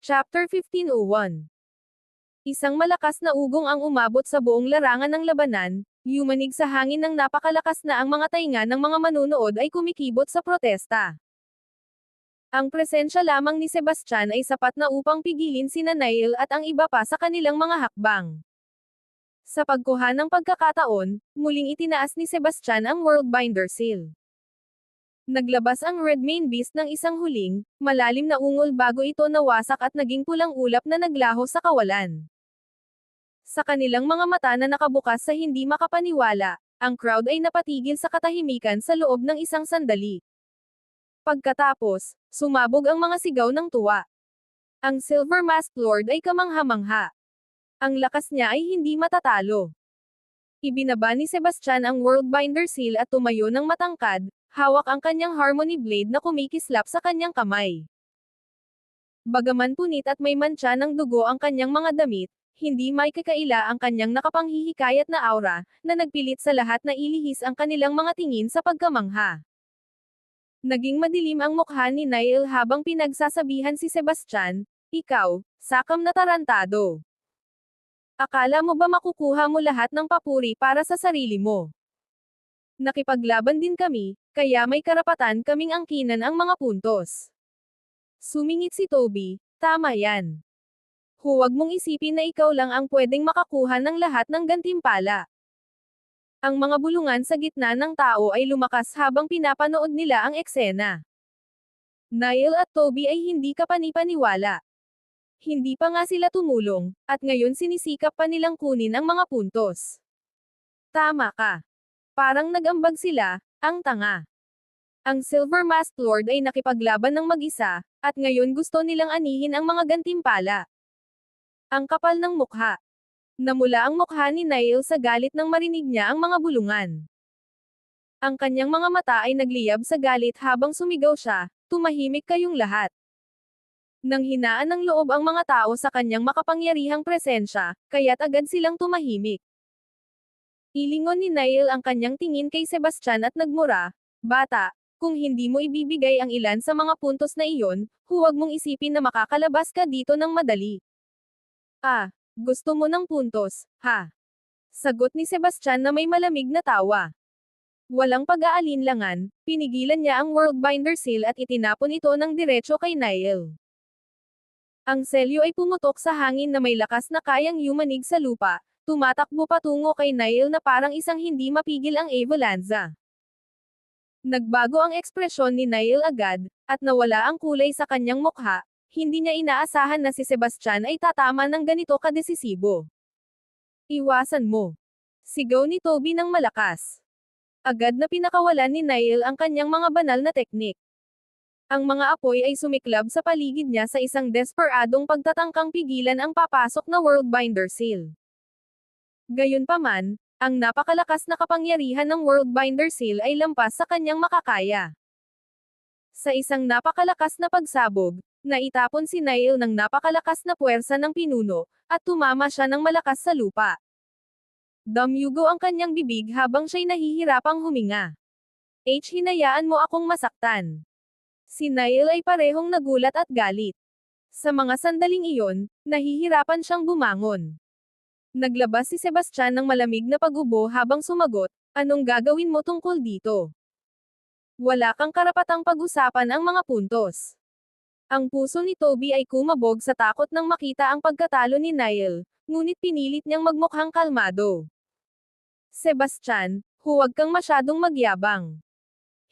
Chapter 1501. Isang malakas na ugong ang umabot sa buong larangan ng labanan, yumanig sa hangin ng napakalakas na ang mga tainga ng mga manunood ay kumikibot sa protesta. Ang presensya lamang ni Sebastian ay sapat na upang pigilin sina Nail at ang iba pa sa kanilang mga hakbang. Sa pagkuha ng pagkakataon, muling itinaas ni Sebastian ang Worldbinder Seal. Naglabas ang Red Mane Beast ng isang huling, malalim na ungol bago ito nawasak at naging pulang ulap na naglaho sa kawalan. Sa kanilang mga mata na nakabukas sa hindi makapaniwala, ang crowd ay napatigil sa katahimikan sa loob ng isang sandali. Pagkatapos, sumabog ang mga sigaw ng tuwa. Ang Silver Masked Lord ay kamangha-mangha. Ang lakas niya ay hindi matatalo. Ibinaba ni Sebastian ang Worldbinder Seal at tumayo ng matangkad, hawak ang kanyang Harmony Blade na kumikislap sa kanyang kamay. Bagaman punit at may mantsa ng dugo ang kanyang mga damit, hindi may kakaila ang kanyang nakapanghihikayat na aura, na nagpilit sa lahat na ilihis ang kanilang mga tingin sa pagkamangha. Naging madilim ang mukha ni Nail habang pinagsasabihan si Sebastian, "Ikaw, sakam na tarantado. Akala mo ba makukuha mo lahat ng papuri para sa sarili mo? Nakipaglaban din kami, kaya may karapatan kaming angkinan ang mga puntos." Sumingit si Toby, "Tama yan. Huwag mong isipin na ikaw lang ang pwedeng makakuha ng lahat ng gantimpala." Ang mga bulungan sa gitna ng tao ay lumakas habang pinapanood nila ang eksena. Nail at Toby ay hindi kapanipaniwala. Hindi pa nga sila tumulong, at ngayon sinisikap pa nilang kunin ang mga puntos. Tama ka. Parang nag-ambag sila, ang tanga. Ang Silver Masked Lord ay nakipaglaban ng mag-isa, at ngayon gusto nilang anihin ang mga gantimpala. Ang kapal ng mukha. Namula ang mukha ni Nail sa galit nang marinig niya ang mga bulungan. Ang kanyang mga mata ay nagliyab sa galit habang sumigaw siya, "Tumahimik kayong lahat." Nang hinaan ng loob ang mga tao sa kanyang makapangyarihang presensya, kaya't agad silang tumahimik. Ilingon ni Nail ang kanyang tingin kay Sebastian at nagmura, "Bata, kung hindi mo ibibigay ang ilan sa mga puntos na iyon, huwag mong isipin na makakalabas ka dito ng madali." "Ah, gusto mo ng puntos, ha?" Sagot ni Sebastian na may malamig na tawa. Walang pag-aalinlangan, pinigilan niya ang Worldbinder Seal at itinapon ito ng diretso kay Nail. Ang selyo ay pumutok sa hangin na may lakas na kayang yumanig sa lupa, tumatakbo patungo kay Nail na parang isang hindi mapigil ang avalanche. Nagbago ang ekspresyon ni Nail agad, at nawala ang kulay sa kanyang mukha, hindi niya inaasahan na si Sebastian ay tatama ng ganito kadesisibo. "Iwasan mo!" Sigaw ni Toby ng malakas. Agad na pinakawalan ni Nail ang kanyang mga banal na teknik. Ang mga apoy ay sumiklab sa paligid niya sa isang desperadong pagtatangkang pigilan ang papasok na Worldbinder Seal. Gayunpaman, ang napakalakas na kapangyarihan ng Worldbinder Seal ay lampas sa kanyang makakaya. Sa isang napakalakas na pagsabog, naitapon si Nail ng napakalakas na puwersa ng pinuno, at tumama siya ng malakas sa lupa. Damyugo ang kanyang bibig habang siya'y nahihirapang huminga. Hinayaan mo akong masaktan." Si Nail ay parehong nagulat at galit. Sa mga sandaling iyon, nahihirapan siyang bumangon. Naglabas si Sebastian ng malamig na pagubo habang sumagot, "Anong gagawin mo tungkol dito? Wala kang karapatang pag-usapan ang mga puntos." Ang puso ni Toby ay kumabog sa takot nang makita ang pagkatalo ni Nail, ngunit pinilit niyang magmukhang kalmado. "Sebastian, huwag kang masyadong magyabang.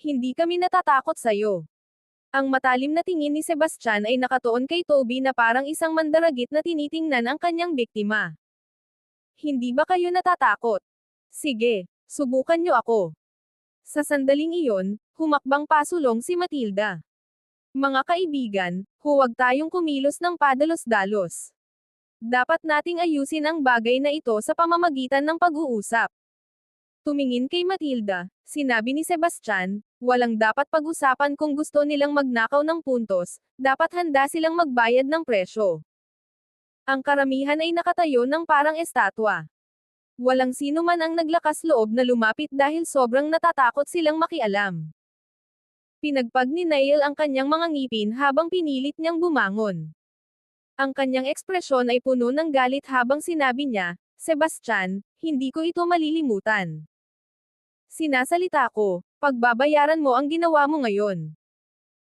Hindi kami natatakot sa'yo." Ang matalim na tingin ni Sebastian ay nakatuon kay Toby na parang isang mandaragit na tinitingnan ang kanyang biktima. "Hindi ba kayo natatakot? Sige, subukan niyo ako." Sa sandaling iyon, humakbang pasulong si Matilda. "Mga kaibigan, huwag tayong kumilos ng padalos-dalos. Dapat nating ayusin ang bagay na ito sa pamamagitan ng pag-uusap." Tumingin kay Matilda, sinabi ni Sebastian, "Walang dapat pag-usapan kung gusto nilang magnakaw ng puntos, dapat handa silang magbayad ng presyo." Ang karamihan ay nakatayo ng parang estatwa. Walang sino man ang naglakas loob na lumapit dahil sobrang natatakot silang makialam. Pinagpag ni Nail ang kanyang mga ngipin habang pinilit niyang bumangon. Ang kanyang ekspresyon ay puno ng galit habang sinabi niya, Sebastian, hindi ko ito malilimutan. Sinasalita ko, pagbabayaran mo ang ginawa mo ngayon.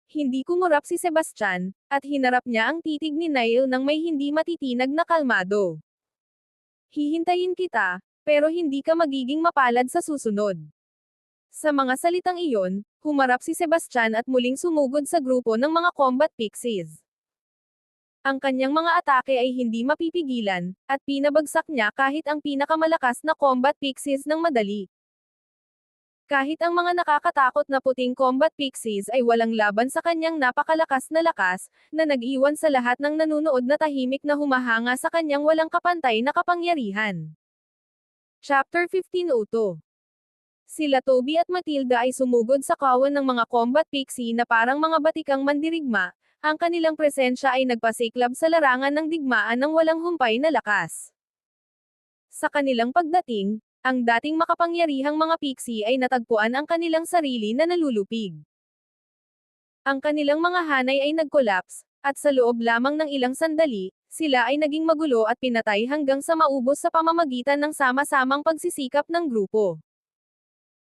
Hindi kumurap si Sebastian, at hinarap niya ang titig ni Neil ng may hindi matitinag na kalmado. Hihintayin kita, pero hindi ka magiging mapalad sa susunod. Sa mga salitang iyon, humarap si Sebastian at muling sumugod sa grupo ng mga combat pixies. Ang kanyang mga atake ay hindi mapipigilan, at pinabagsak niya kahit ang pinakamalakas na combat pixies ng madali. Kahit ang mga nakakatakot na puting combat pixies ay walang laban sa kanyang napakalakas na lakas, na nag-iwan sa lahat ng nanunood na tahimik na humahanga sa kanyang walang kapantay na kapangyarihan. Chapter 15:02. Sila Toby at Matilda ay sumugod sa kawan ng mga combat pixie na parang mga batikang mandirigma, ang kanilang presensya ay nagpasiklab sa larangan ng digmaan ng walang humpay na lakas. Sa kanilang pagdating, ang dating makapangyarihang mga pixie ay natagpuan ang kanilang sarili na nalulupig. Ang kanilang mga hanay ay nag-collapse, at sa loob lamang ng ilang sandali, sila ay naging magulo at pinatay hanggang sa maubos sa pamamagitan ng sama-samang pagsisikap ng grupo.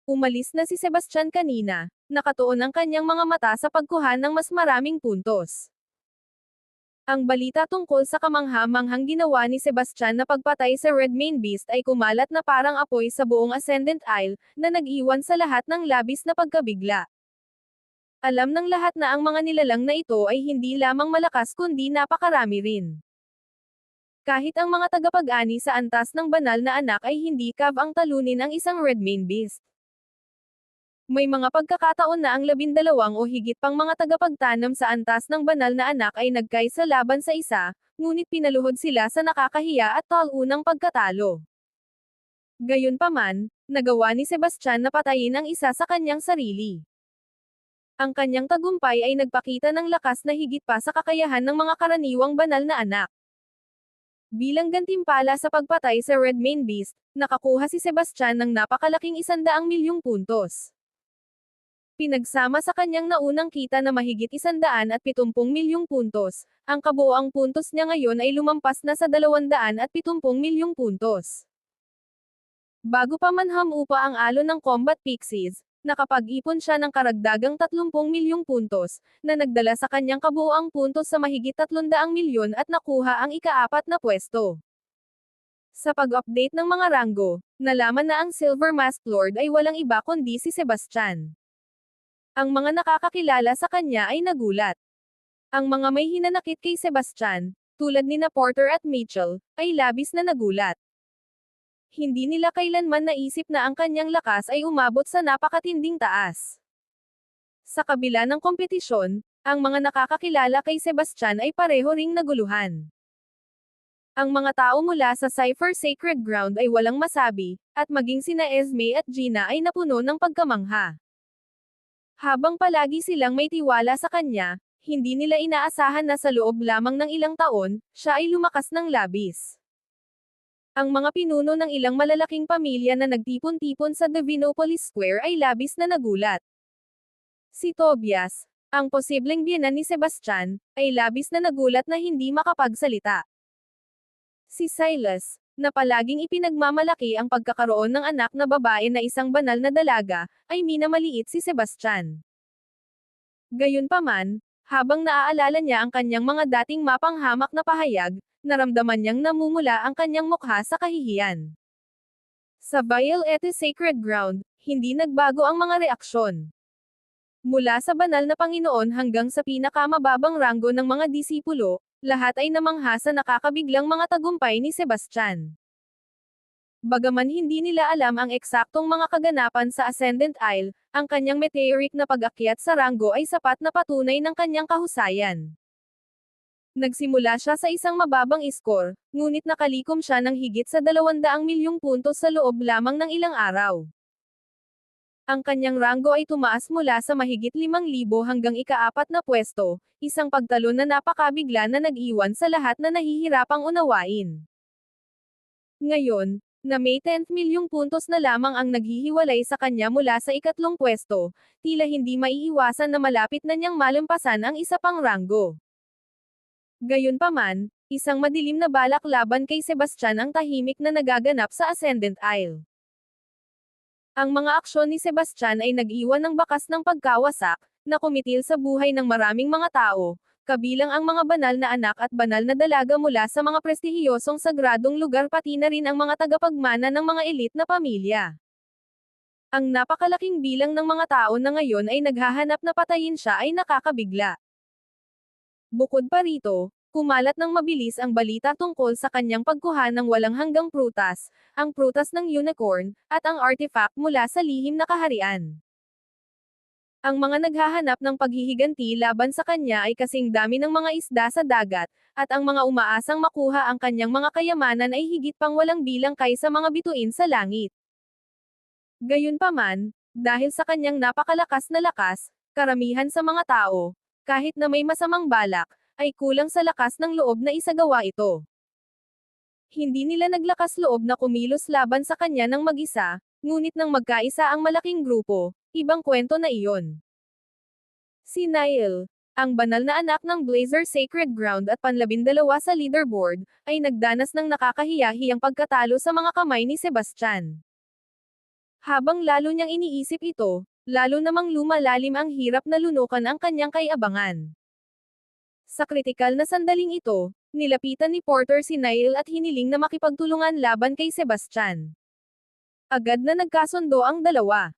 Umalis na si Sebastian kanina, nakatuon ang kanyang mga mata sa pagkuha ng mas maraming puntos. Ang balita tungkol sa kamangha-manghang ginawa ni Sebastian na pagpatay sa Red Mane Beast ay kumalat na parang apoy sa buong Ascendant Isle, na nag-iwan sa lahat ng labis na pagkabigla. Alam ng lahat na ang mga nilalang na ito ay hindi lamang malakas kundi napakarami rin. Kahit ang mga tagapag-ani sa antas ng banal na anak ay hindi kab ang talunin ang isang Red Mane Beast. May mga pagkakataon na ang 12 o higit pang mga tagapagtanam sa antas ng banal na anak ay nagkaisa laban sa isa, ngunit pinaluhod sila sa nakakahiya at taunang pagkatalo. Gayunpaman, nagawa ni Sebastian na patayin ang isa sa kanyang sarili. Ang kanyang tagumpay ay nagpakita ng lakas na higit pa sa kakayahan ng mga karaniwang banal na anak. Bilang gantimpala sa pagpatay sa Red Mane Beast, nakakuha si Sebastian ng napakalaking 100 milyong puntos. Pinagsama sa kanyang naunang kita na mahigit 170 milyong puntos, ang kabuoang puntos niya ngayon ay lumampas na sa 270 milyong puntos. Bago pa man hamupa ang alon ng combat pixies, nakapag-ipon siya ng karagdagang 30 milyong puntos, na nagdala sa kanyang kabuoang puntos sa mahigit 300 milyon at nakuha ang ika-4 na pwesto. Sa pag-update ng mga ranggo, nalaman na ang Silver Masked Lord ay walang iba kundi si Sebastian. Ang mga nakakakilala sa kanya ay nagulat. Ang mga may hinanakit kay Sebastian, tulad ni Porter at Mitchell, ay labis na nagulat. Hindi nila kailanman naisip na ang kanyang lakas ay umabot sa napakatinding taas. Sa kabila ng kompetisyon, ang mga nakakakilala kay Sebastian ay pareho ring naguluhan. Ang mga tao mula sa Cypher Sacred Ground ay walang masabi, at maging sina Esme at Gina ay napuno ng pagkamangha. Habang palagi silang may tiwala sa kanya, hindi nila inaasahan na sa loob lamang ng ilang taon, siya ay lumakas ng labis. Ang mga pinuno ng ilang malalaking pamilya na nagtipon-tipon sa Divinopolis Square ay labis na nagulat. Si Tobias, ang posibleng biyenan ni Sebastian, ay labis na nagulat na hindi makapagsalita. Si Silas, na palaging ipinagmamalaki ang pagkakaroon ng anak na babae na isang banal na dalaga, ay minamaliit si Sebastian. Gayunpaman, habang naaalala niya ang kanyang mga dating mapanghamak na pahayag, naramdaman niyang namumula ang kanyang mukha sa kahihiyan. Sa Violette Sacred Ground, hindi nagbago ang mga reaksyon. Mula sa banal na Panginoon hanggang sa pinakamababang ranggo ng mga disipulo, lahat ay namangha sa nakakabiglang mga tagumpay ni Sebastian. Bagaman hindi nila alam ang eksaktong mga kaganapan sa Ascendant Isle, ang kanyang meteoric na pag-akyat sa ranggo ay sapat na patunay ng kanyang kahusayan. Nagsimula siya sa isang mababang score, ngunit nakalikom siya ng higit sa 200 milyong puntos sa loob lamang ng ilang araw. Ang kanyang ranggo ay tumaas mula sa mahigit 5,000 hanggang ika-4 na pwesto, isang pagtalon na napakabigla na nag-iwan sa lahat na nahihirapang unawain. Ngayon, na may 10 milyong puntos na lamang ang naghihiwalay sa kanya mula sa ika-3 pwesto, tila hindi maiiwasan na malapit na niyang malampasan ang isa pang ranggo. Gayunpaman, isang madilim na balak laban kay Sebastian ang tahimik na nagaganap sa Ascendant Isle. Ang mga aksyon ni Sebastian ay nag-iwan ng bakas ng pagkawasak, na kumitil sa buhay ng maraming mga tao, kabilang ang mga banal na anak at banal na dalaga mula sa mga prestihiyosong sagradong lugar pati na rin ang mga tagapagmana ng mga elite na pamilya. Ang napakalaking bilang ng mga tao na ngayon ay naghahanap na patayin siya ay nakakabigla. Bukod pa rito, kumalat ng mabilis ang balita tungkol sa kanyang pagkuha ng walang hanggang prutas, ang prutas ng unicorn, at ang artifact mula sa lihim na kaharian. Ang mga naghahanap ng paghihiganti laban sa kanya ay kasing dami ng mga isda sa dagat, at ang mga umaasang makuha ang kanyang mga kayamanan ay higit pang walang bilang kaysa mga bituin sa langit. Gayunpaman, dahil sa kanyang napakalakas na lakas, karamihan sa mga tao, kahit na may masamang balak, ay kulang sa lakas ng loob na isagawa ito. Hindi nila naglakas loob na kumilos laban sa kanya ng mag-isa, ngunit nang magkaisa ang malaking grupo, ibang kwento na iyon. Si Niall, ang banal na anak ng Blazer Sacred Ground at panlabindalawa sa leaderboard, ay nagdanas ng nakakahiya-hiyang pagkatalo sa mga kamay ni Sebastian. Habang lalo niyang iniisip ito, lalo namang lumalalim ang hirap na lunukan ang kanyang kaiabangan. Sa kritikal na sandaling ito, nilapitan ni Porter si Niall at hiniling na makipagtulungan laban kay Sebastian. Agad na nagkasundo ang dalawa.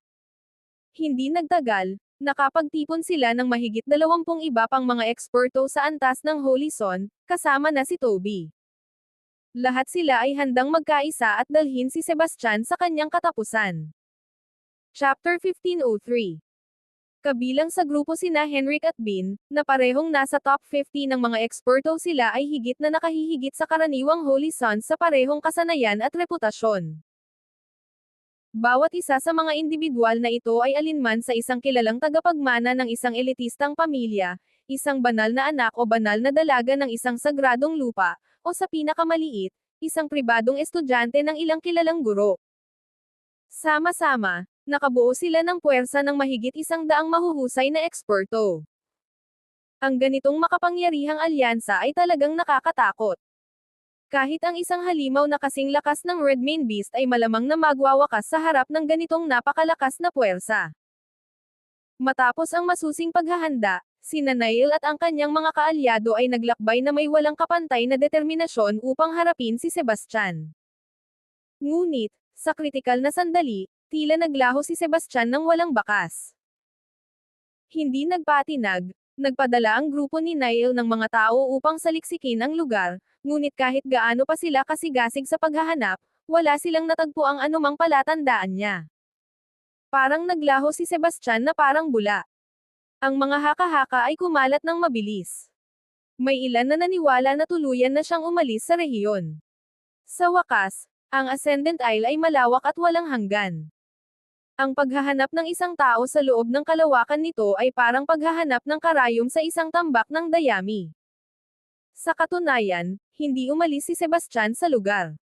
Hindi nagtagal, nakapagtipon sila ng mahigit 20 iba pang mga eksperto sa antas ng Holy Son, kasama na si Toby. Lahat sila ay handang magkaisa at dalhin si Sebastian sa kanyang katapusan. Chapter 1503. Kabilang sa grupo sina Henrik at Bean, na parehong nasa top 50 ng mga eksperto, sila ay higit na nakahihigit sa karaniwang Holy Sons sa parehong kasanayan at reputasyon. Bawat isa sa mga individual na ito ay alinman sa isang kilalang tagapagmana ng isang elitistang pamilya, isang banal na anak o banal na dalaga ng isang sagradong lupa, o sa pinakamaliit, isang pribadong estudyante ng ilang kilalang guro. Sama-sama, nakabuo sila ng puwersa ng mahigit 100 mahuhusay na eksperto. Ang ganitong makapangyarihang alyansa ay talagang nakakatakot. Kahit ang isang halimaw na kasing lakas ng Red Mane Beast ay malamang na magwawakas sa harap ng ganitong napakalakas na puwersa. Matapos ang masusing paghahanda, sina Niall at ang kanyang mga kaalyado ay naglakbay na may walang kapantay na determinasyon upang harapin si Sebastian. Ngunit, sa kritikal na sandali, tila naglaho si Sebastian ng walang bakas. Hindi nagpatinag, nagpadala ang grupo ni Niall ng mga tao upang saliksikin ang lugar, ngunit kahit gaano pa sila kasigasig sa paghahanap, wala silang natagpo ang anumang palatandaan niya. Parang naglaho si Sebastian na parang bula. Ang mga haka-haka ay kumalat ng mabilis. May ilan na naniwala na tuluyan na siyang umalis sa rehiyon. Sa wakas, ang Ascendant Isle ay malawak at walang hanggan. Ang paghahanap ng isang tao sa loob ng kalawakan nito ay parang paghahanap ng karayom sa isang tambak ng dayami. Sa katunayan, hindi umalis si Sebastian sa lugar.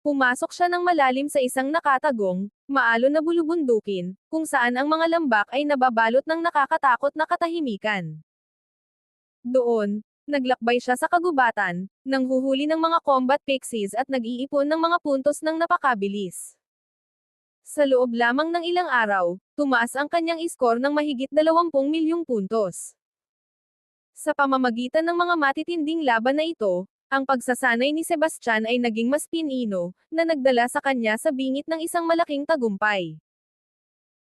Pumasok siya ng malalim sa isang nakatagong, maalon na bulubundukin, kung saan ang mga lambak ay nababalot ng nakakatakot na katahimikan. Doon, naglakbay siya sa kagubatan, nanghuhuli ng mga combat pixies at nag-iipon ng mga puntos ng napakabilis. Sa loob lamang ng ilang araw, tumaas ang kanyang iskor ng mahigit 20 milyong puntos. Sa pamamagitan ng mga matitinding laban na ito, ang pagsasanay ni Sebastian ay naging mas pinino, na nagdala sa kanya sa bingit ng isang malaking tagumpay.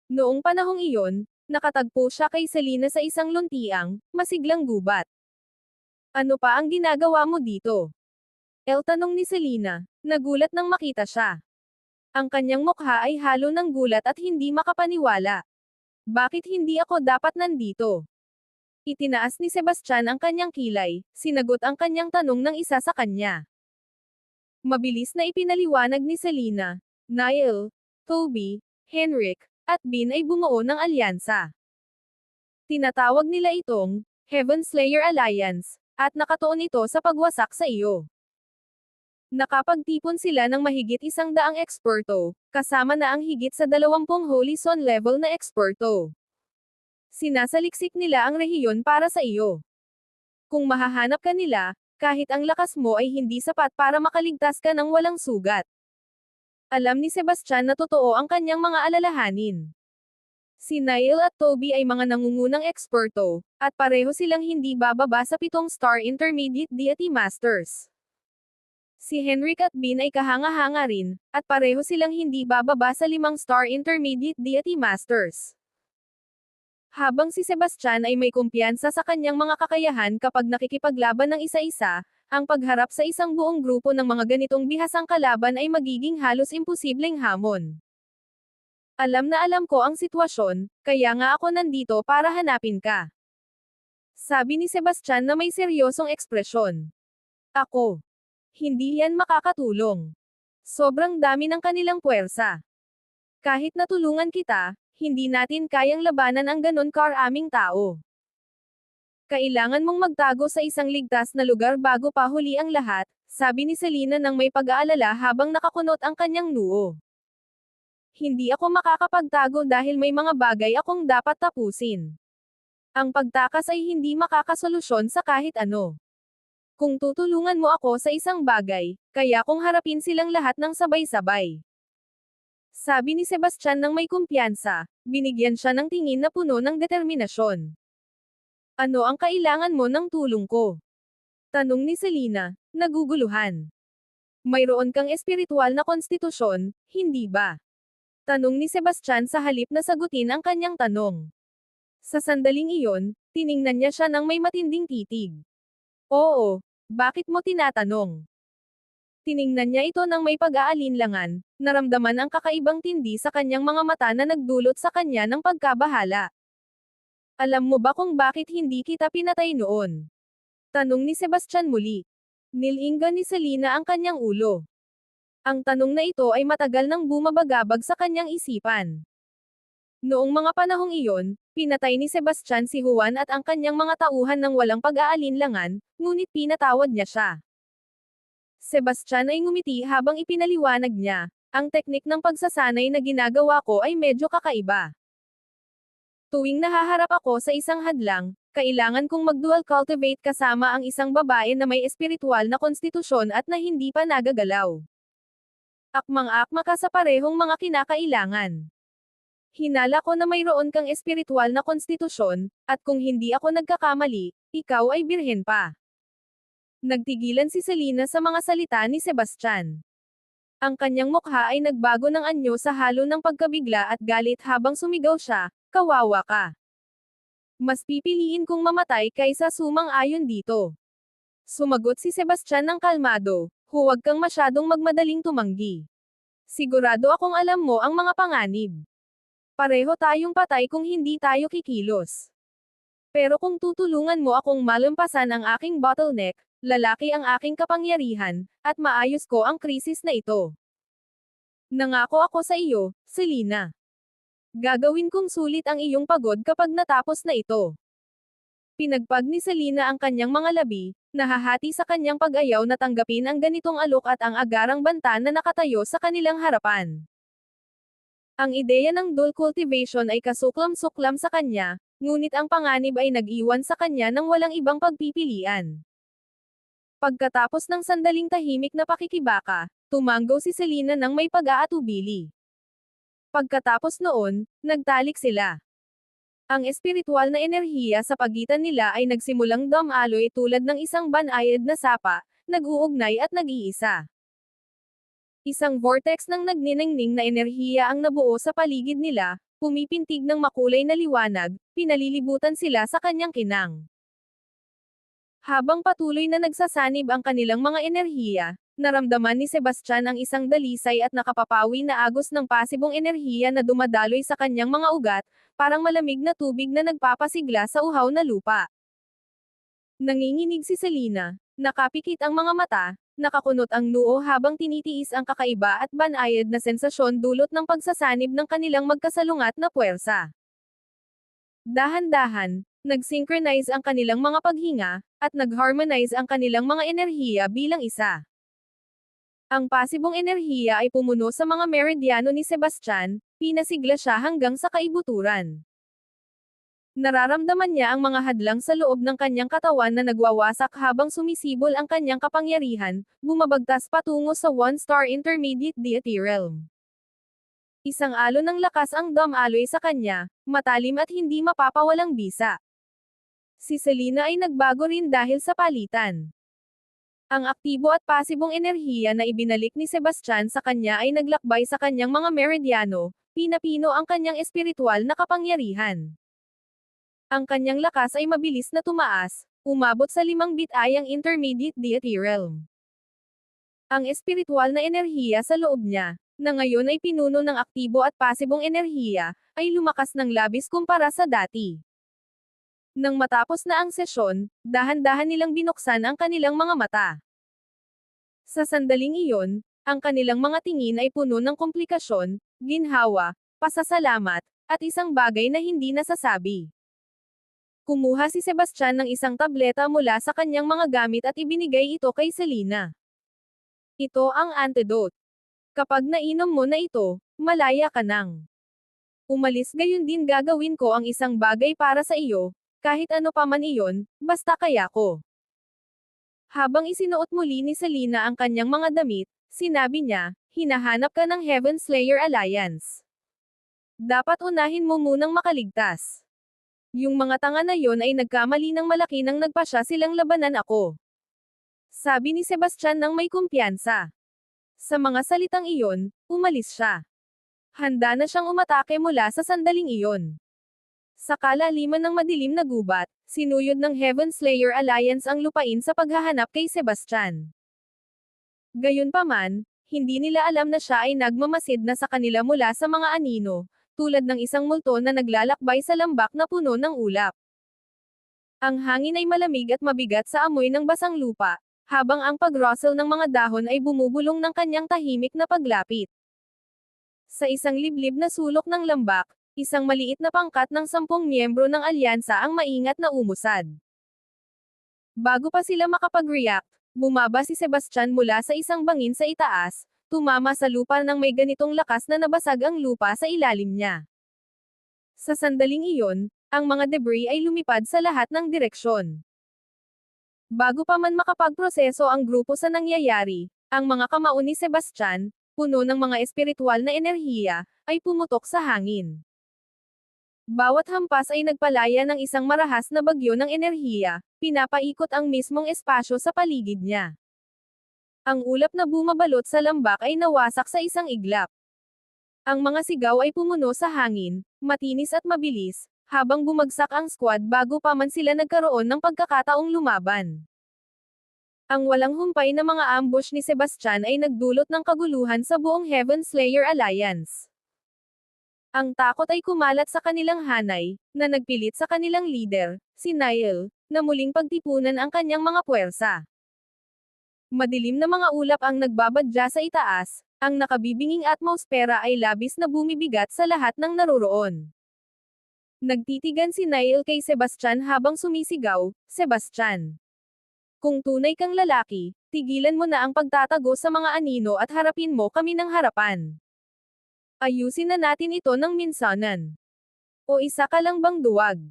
Noong panahong iyon, nakatagpo siya kay Selina sa isang luntiang, masiglang gubat. Ano pa ang ginagawa mo dito? Tanong ni Selina, nagulat nang makita siya. Ang kanyang mukha ay halo ng gulat at hindi makapaniwala. Bakit hindi ako dapat nandito? Itinaas ni Sebastian ang kanyang kilay, sinagot ang kanyang tanong ng isa sa kanya. Mabilis na ipinaliwanag ni Selina, Niall, Toby, Henrik, at Bean ay bumuo ng alyansa. Tinatawag nila itong Heaven Slayer Alliance, at nakatuon ito sa pagwasak sa iyo. Nakapagtipon sila ng mahigit 100 eksperto, kasama na ang higit sa 20 Holy Son level na eksperto. Sinasaliksik nila ang rehiyon para sa iyo. Kung mahahanap ka nila, kahit ang lakas mo ay hindi sapat para makaligtas ka ng walang sugat. Alam ni Sebastian na totoo ang kanyang mga alalahanin. Si Niall at Toby ay mga nangungunang eksperto, at pareho silang hindi bababa sa 7-star Intermediate Deity Masters. Si Henrik at Bean ay kahanga-hanga rin, at pareho silang hindi bababa sa 5-star Intermediate Deity Masters. Habang si Sebastian ay may kumpiyansa sa kanyang mga kakayahan kapag nakikipaglaban ng isa-isa, ang pagharap sa isang buong grupo ng mga ganitong bihasang kalaban ay magiging halos imposibleng hamon. Alam na alam ko ang sitwasyon, kaya nga ako nandito para hanapin ka. Sabi ni Sebastian na may seryosong ekspresyon. Ako. Hindi yan makakatulong. Sobrang dami ng kanilang puwersa. Kahit natulungan kita, hindi natin kayang labanan ang ganon karaming tao. Kailangan mong magtago sa isang ligtas na lugar bago pa huli ang lahat, sabi ni Selena nang may pag-aalala habang nakakunot ang kanyang noo. Hindi ako makakapagtago dahil may mga bagay akong dapat tapusin. Ang pagtakas ay hindi makakasolusyon sa kahit ano. Kung tutulungan mo ako sa isang bagay, kaya kong harapin silang lahat ng sabay-sabay. Sabi ni Sebastian nang may kumpiyansa, binigyan siya ng tingin na puno ng determinasyon. Ano ang kailangan mo ng tulong ko? Tanong ni Selena, naguguluhan. Mayroon kang espiritual na konstitusyon, hindi ba? Tanong ni Sebastian sa halip na sagutin ang kanyang tanong. Sa sandaling iyon, tiningnan niya siya ng may matinding titig. Oo, bakit mo tinatanong? Tiningnan niya ito ng may pag-aalinlangan, naramdaman ang kakaibang tindi sa kanyang mga mata na nagdulot sa kanya ng pagkabahala. Alam mo ba kung bakit hindi kita pinatay noon? Tanong ni Sebastian muli. Nilinggan ni Selena ang kanyang ulo. Ang tanong na ito ay matagal nang bumabagabag sa kanyang isipan. Noong mga panahong iyon, pinatay ni Sebastian si Juan at ang kanyang mga tauhan ng walang pag-aalinlangan, ngunit pinatawad niya siya. Sebastian ay ngumiti habang ipinaliwanag niya, ang teknik ng pagsasanay na ginagawa ko ay medyo kakaiba. Tuwing nahaharap ako sa isang hadlang, kailangan kong mag-dual cultivate kasama ang isang babae na may espiritual na konstitusyon at na hindi pa nagagalaw. Akmang-akma ka sa parehong mga kinakailangan. Hinala ko na mayroon kang espiritual na konstitusyon, at kung hindi ako nagkakamali, ikaw ay birhen pa. Nagtigilan si Selena sa mga salita ni Sebastian. Ang kanyang mukha ay nagbago ng anyo sa halo ng pagkabigla at galit habang sumigaw siya, kawawa ka. Mas pipiliin kong mamatay kaysa sumang-ayon dito. Sumagot si Sebastian ng kalmado, huwag kang masyadong magmadaling tumanggi. Sigurado akong alam mo ang mga panganib. Pareho tayong patay kung hindi tayo kikilos. Pero kung tutulungan mo akong malampasan ang aking bottleneck, lalaki ang aking kapangyarihan, at maayos ko ang krisis na ito. Nangako ako sa iyo, Selena. Gagawin kong sulit ang iyong pagod kapag natapos na ito. Pinagpag ni Selena ang kanyang mga labi, nahahati sa kanyang pag-ayaw na tanggapin ang ganitong alok at ang agarang banta na nakatayo sa kanilang harapan. Ang ideya ng dual cultivation ay kasuklam-suklam sa kanya, ngunit ang panganib ay nag-iwan sa kanya ng walang ibang pagpipilian. Pagkatapos ng sandaling tahimik na pakikibaka, tumanggo si Selena ng may pag-aatubili. Pagkatapos noon, nagtalik sila. Ang espiritual na enerhiya sa pagitan nila ay nagsimulang dumaloy tulad ng isang banayad na sapa, nag-uugnay at nag-iisa. Isang vortex ng nagniningning na enerhiya ang nabuo sa paligid nila, pumipintig ng makulay na liwanag, pinalilibutan sila sa kanyang kinang. Habang patuloy na nagsasanib ang kanilang mga enerhiya, naramdaman ni Sebastian ang isang dalisay at nakapapawi na agos ng pasibong enerhiya na dumadaloy sa kanyang mga ugat, parang malamig na tubig na nagpapasigla sa uhaw na lupa. Nanginginig si Selena, nakapikit ang mga mata, nakakunot ang noo habang tinitiis ang kakaiba at banayad na sensasyon dulot ng pagsasanib ng kanilang magkasalungat na puwersa. Dahan-dahan, nag-synchronize ang kanilang mga paghinga, at nag-harmonize ang kanilang mga enerhiya bilang isa. Ang pasibong enerhiya ay pumuno sa mga meridyano ni Sebastian, pinasigla siya hanggang sa kaibuturan. Nararamdaman niya ang mga hadlang sa loob ng kanyang katawan na nagwawasak habang sumisibol ang kanyang kapangyarihan, bumabagtas patungo sa 1-star intermediate deity realm. Isang alon ng lakas ang dumaloy sa kanya, matalim at hindi mapapawalang bisa. Si Selena ay nagbago rin dahil sa palitan. Ang aktibo at pasibong enerhiya na ibinalik ni Sebastian sa kanya ay naglakbay sa kanyang mga meridyano, pinapino ang kanyang espiritual na kapangyarihan. Ang kanyang lakas ay mabilis na tumaas, umabot sa 5 bitayang intermediate deity realm. Ang espiritual na enerhiya sa loob niya, na ngayon ay pinuno ng aktibo at pasibong enerhiya, ay lumakas ng labis kumpara sa dati. Nang matapos na ang sesyon, dahan-dahan nilang binuksan ang kanilang mga mata. Sa sandaling iyon, ang kanilang mga tingin ay puno ng komplikasyon, ginhawa, pasasalamat, at isang bagay na hindi nasasabi. Kumuha si Sebastian ng isang tableta mula sa kanyang mga gamit at ibinigay ito kay Selena. Ito ang antidote. Kapag nainom mo na ito, malaya ka nang. Umalis, gayon din gagawin ko ang isang bagay para sa iyo, kahit ano pa man iyon, basta kaya ko. Habang isinuot muli ni Selena ang kanyang mga damit, sinabi niya, hinahanap ka ng Heaven Slayer Alliance. Dapat unahin mo munang makaligtas. Yung mga tanga na yon ay nagkamali ng malaki nang nagpasya silang labanan ako. Sabi ni Sebastian nang may kumpiyansa. Sa mga salitang iyon, umalis siya. Handa na siyang umatake mula sa sandaling iyon. Sa kalaliman ng madilim na gubat, sinuyod ng Heaven Slayer Alliance ang lupain sa paghahanap kay Sebastian. Gayunpaman, hindi nila alam na siya ay nagmamasid na sa kanila mula sa mga anino, tulad ng isang multo na naglalakbay sa lambak na puno ng ulap. Ang hangin ay malamig at mabigat sa amoy ng basang lupa, habang ang pag-rustle ng mga dahon ay bumubulong ng kanyang tahimik na paglapit. Sa isang liblib na sulok ng lambak, isang maliit na pangkat ng 10 miyembro ng alyansa ang maingat na umusad. Bago pa sila makapag-react, bumaba si Sebastian mula sa isang bangin sa itaas, tumama sa lupa nang may ganitong lakas na nabasag ang lupa sa ilalim niya. Sa sandaling iyon, ang mga debris ay lumipad sa lahat ng direksyon. Bago pa man makapagproseso ang grupo sa nangyayari, ang mga kamao ni Sebastian, puno ng mga espiritual na enerhiya, ay pumutok sa hangin. Bawat hampas ay nagpalaya ng isang marahas na bagyo ng enerhiya, pinapaikot ang mismong espasyo sa paligid niya. Ang ulap na bumabalot sa lambak ay nawasak sa isang iglap. Ang mga sigaw ay pumuno sa hangin, matinis at mabilis, habang bumagsak ang squad bago pa man sila nagkaroon ng pagkakataong lumaban. Ang walang humpay na mga ambush ni Sebastian ay nagdulot ng kaguluhan sa buong Heaven Slayer Alliance. Ang takot ay kumalat sa kanilang hanay, na nagpilit sa kanilang leader, si Niall, na muling pagtipunan ang kanyang mga puwersa. Madilim na mga ulap ang nagbabadya sa itaas, ang nakabibinging atmosfera ay labis na bumibigat sa lahat ng naroroon. Nagtitigan si Niall kay Sebastian habang sumisigaw, Sebastian. Kung tunay kang lalaki, tigilan mo na ang pagtatago sa mga anino at harapin mo kami ng harapan. Ayusin na natin ito ng minsanan. O isa ka lang bang duwag?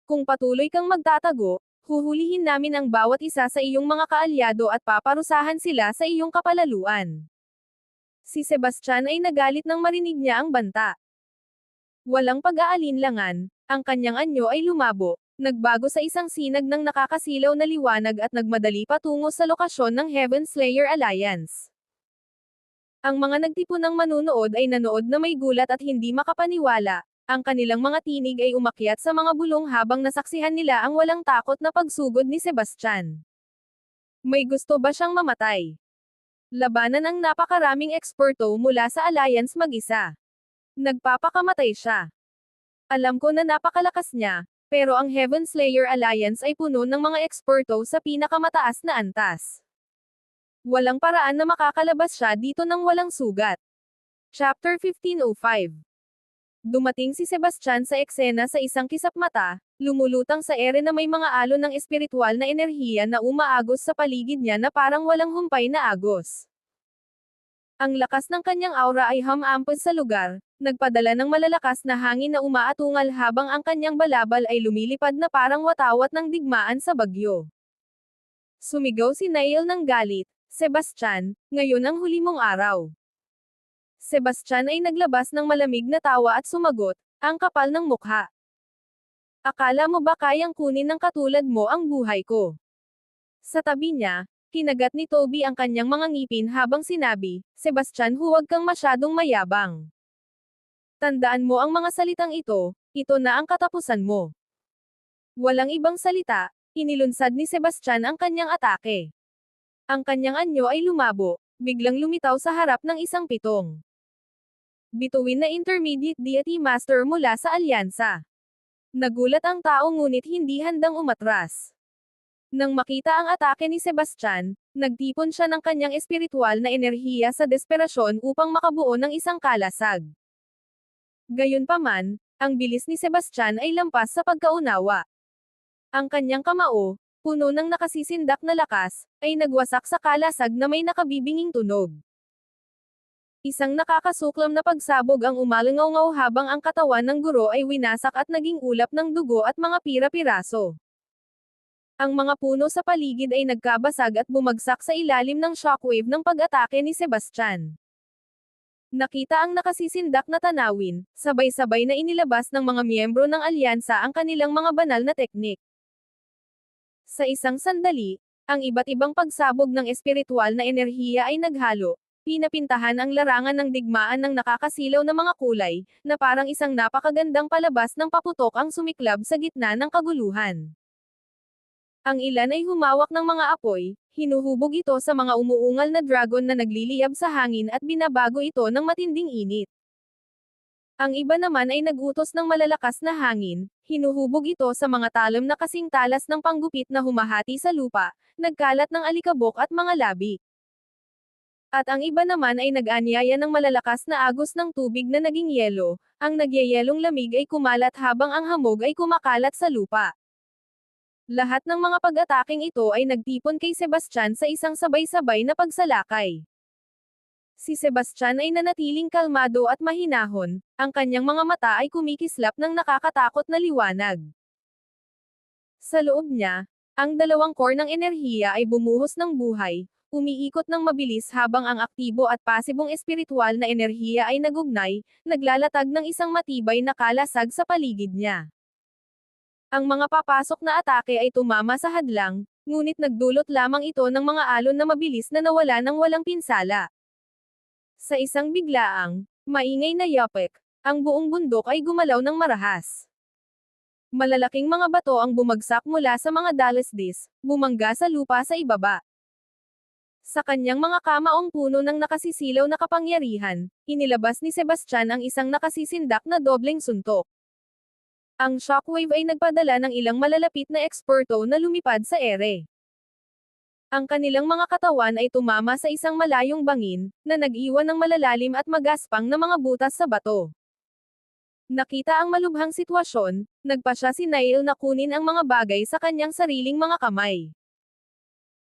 Kung patuloy kang magtatago, huhulihin namin ang bawat isa sa iyong mga kaalyado at paparusahan sila sa iyong kapalaluan. Si Sebastian ay nagalit nang marinig niya ang banta. Walang pag-aalinlangan, ang kanyang anyo ay lumabo, nagbago sa isang sinag ng nakakasilaw na liwanag at nagmadali patungo sa lokasyon ng Heaven Slayer Alliance. Ang mga nagtipunang manunood ay nanood na may gulat at hindi makapaniwala. Ang kanilang mga tinig ay umakyat sa mga bulong habang nasaksihan nila ang walang takot na pagsugod ni Sebastian. May gusto ba siyang mamatay? Labanan ang napakaraming eksperto mula sa Alliance mag-isa. Nagpapakamatay siya. Alam ko na napakalakas niya, pero ang Heaven Slayer Alliance ay puno ng mga eksperto sa pinakamataas na antas. Walang paraan na makakalabas siya dito nang walang sugat. Chapter 1505. Dumating si Sebastian sa eksena sa isang kisap-mata, lumulutang sa ere na may mga alon ng espiritual na enerhiya na umaagos sa paligid niya na parang walang humpay na agos. Ang lakas ng kanyang aura ay humampun sa lugar, nagpadala ng malalakas na hangin na umaatungal habang ang kanyang balabal ay lumilipad na parang watawat ng digmaan sa bagyo. Sumigaw si Nail ng galit, "Sebastian, ngayon ang huli mong araw." Sebastian ay naglabas ng malamig na tawa at sumagot, "Ang kapal ng mukha. Akala mo ba kayang kunin ng katulad mo ang buhay ko?" Sa tabi niya, kinagat ni Toby ang kanyang mga ngipin habang sinabi, "Sebastian, huwag kang masyadong mayabang. Tandaan mo ang mga salitang ito na ang katapusan mo." Walang ibang salita, inilunsad ni Sebastian ang kanyang atake. Ang kanyang anyo ay lumabo, biglang lumitaw sa harap ng isang pitong bituin na intermediate deity master mula sa alyansa. Nagulat ang tao ngunit hindi handang umatras. Nang makita ang atake ni Sebastian, nagtipon siya ng kanyang espiritual na enerhiya sa desperasyon upang makabuo ng isang kalasag. Gayunpaman, ang bilis ni Sebastian ay lampas sa pagkaunawa. Ang kanyang kamao, puno ng nakasisindak na lakas, ay nagwasak sa kalasag na may nakabibinging tunog. Isang nakakasuklam na pagsabog ang umalangaw habang ang katawan ng guro ay winasak at naging ulap ng dugo at mga pira-piraso. Ang mga puno sa paligid ay nagkabasag at bumagsak sa ilalim ng shockwave ng pag-atake ni Sebastian. Nakita ang nakasisindak na tanawin, sabay-sabay na inilabas ng mga miyembro ng alyansa ang kanilang mga banal na teknik. Sa isang sandali, ang iba't ibang pagsabog ng espiritual na enerhiya ay naghalo, pinapintahan ang larangan ng digmaan ng nakakasilaw na mga kulay, na parang isang napakagandang palabas ng paputok ang sumiklab sa gitna ng kaguluhan. Ang ilan ay humawak ng mga apoy, hinuhubog ito sa mga umuungal na dragon na nagliliyab sa hangin at binabago ito ng matinding init. Ang iba naman ay nagutos ng malalakas na hangin, hinuhubog ito sa mga talom na kasing talas ng panggupit na humahati sa lupa, nagkalat ng alikabok at mga labi. At ang iba naman ay nag-anyaya ng malalakas na agos ng tubig na naging yelo, ang nagyayelong lamig ay kumalat habang ang hamog ay kumakalat sa lupa. Lahat ng mga pag-ataking ito ay nagtipon kay Sebastian sa isang sabay-sabay na pagsalakay. Si Sebastian ay nanatiling kalmado at mahinahon, ang kanyang mga mata ay kumikislap ng nakakatakot na liwanag. Sa loob niya, ang dalawang core ng enerhiya ay bumuhos ng buhay, umiikot ng mabilis habang ang aktibo at pasibong espiritual na enerhiya ay nagugnay, naglalatag ng isang matibay na kalasag sa paligid niya. Ang mga papasok na atake ay tumama sa hadlang, ngunit nagdulot lamang ito ng mga alon na mabilis na nawala ng walang pinsala. Sa isang biglaang, maingay na yapek, ang buong bundok ay gumalaw ng marahas. Malalaking mga bato ang bumagsak mula sa mga dalasdis, bumangga sa lupa sa ibaba. Sa kanyang mga kamaong puno ng nakasisilaw na kapangyarihan, inilabas ni Sebastian ang isang nakasisindak na dobleng suntok. Ang shockwave ay nagpadala ng ilang malalapit na eksperto na lumipad sa ere. Ang kanilang mga katawan ay tumama sa isang malayong bangin, na nag-iwan ng malalalim at magaspang na mga butas sa bato. Nakita ang malubhang sitwasyon, nagpasya si Nail na kunin ang mga bagay sa kanyang sariling mga kamay.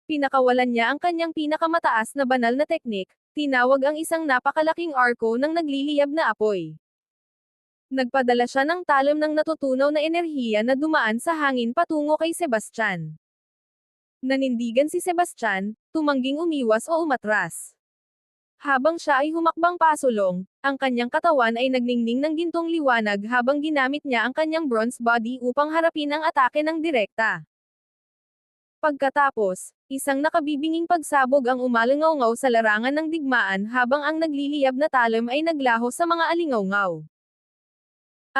Pinakawalan niya ang kanyang pinakamataas na banal na teknik, tinawag ang isang napakalaking arko ng nagliliyab na apoy. Nagpadala siya ng talom ng natutunaw na enerhiya na dumaan sa hangin patungo kay Sebastian. Nanindigan si Sebastian, tumangging umiwas o umatras. Habang siya ay humakbang pasulong, ang kanyang katawan ay nagningning ng gintong liwanag habang ginamit niya ang kanyang bronze body upang harapin ang atake ng direkta. Pagkatapos, isang nakabibinging pagsabog ang umalangaw sa larangan ng digmaan habang ang nagliliyab na talom ay naglaho sa mga alingawngaw.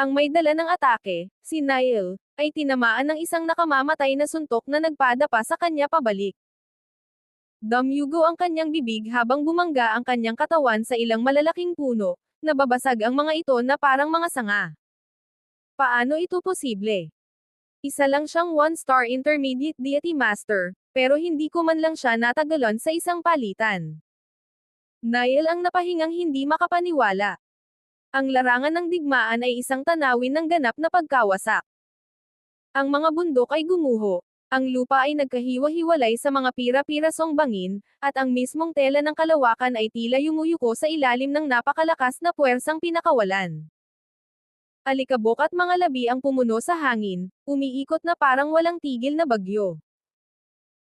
Ang may dala ng atake, si Nail, ay tinamaan ng isang nakamamatay na suntok na nagpadapa sa kanya pabalik. Damyugo ang kanyang bibig habang bumangga ang kanyang katawan sa ilang malalaking puno, nababasag ang mga ito na parang mga sanga. Paano ito posible? Isa lang siyang one-star intermediate deity master, pero hindi ko man lang siya natagalan sa isang palitan. Nail ang napahingang hindi makapaniwala. Ang larangan ng digmaan ay isang tanawin ng ganap na pagkawasak. Ang mga bundok ay gumuho, Ang lupa ay nagkahiwa-hiwalay sa mga pira-pirasong bangin, at ang mismong tela ng kalawakan ay tila yumuyuko sa ilalim ng napakalakas na puwersang pinakawalan. Alikabok at mga labi ang pumuno sa hangin, umiikot na parang walang tigil na bagyo.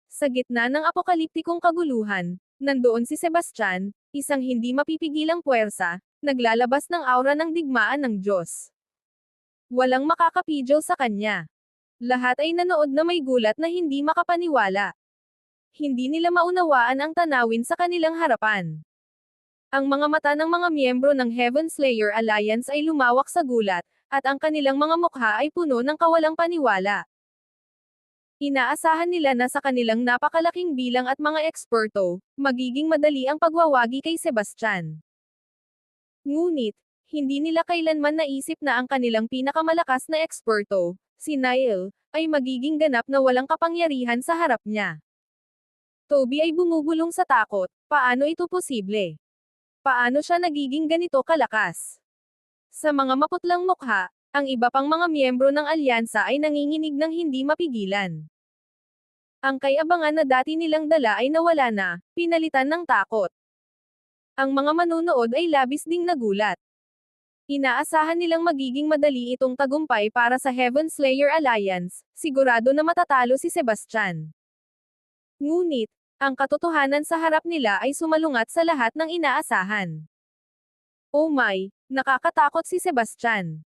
Sa gitna ng apokaliptikong kaguluhan, nandoon si Sebastian, isang hindi mapipigilang puwersa, naglalabas ng aura ng digmaan ng Diyos. Walang makakapigil sa kanya. Lahat ay nanood na may gulat na hindi makapaniwala. Hindi nila maunawaan ang tanawin sa kanilang harapan. Ang mga mata ng mga miyembro ng Heaven Slayer Alliance ay lumawak sa gulat, at ang kanilang mga mukha ay puno ng kawalang paniwala. Inaasahan nila na sa kanilang napakalaking bilang at mga eksperto, magiging madali ang pagwawagi kay Sebastian. Ngunit, hindi nila kailanman naisip na ang kanilang pinakamalakas na eksperto, si Niall, ay magiging ganap na walang kapangyarihan sa harap niya. Toby ay bumubulong sa takot, paano ito posible? Paano siya nagiging ganito kalakas? Sa mga maputlang mukha, ang iba pang mga miyembro ng alyansa ay nanginginig ng hindi mapigilan. Ang kayabangan na dati nilang dala ay nawala na, pinalitan ng takot. Ang mga manunood ay labis ding nagulat. Inaasahan nilang magiging madali itong tagumpay para sa Heaven Slayer Alliance, sigurado na matatalo si Sebastian. Ngunit, ang katotohanan sa harap nila ay sumalungat sa lahat ng inaasahan. Oh my, nakakatakot si Sebastian.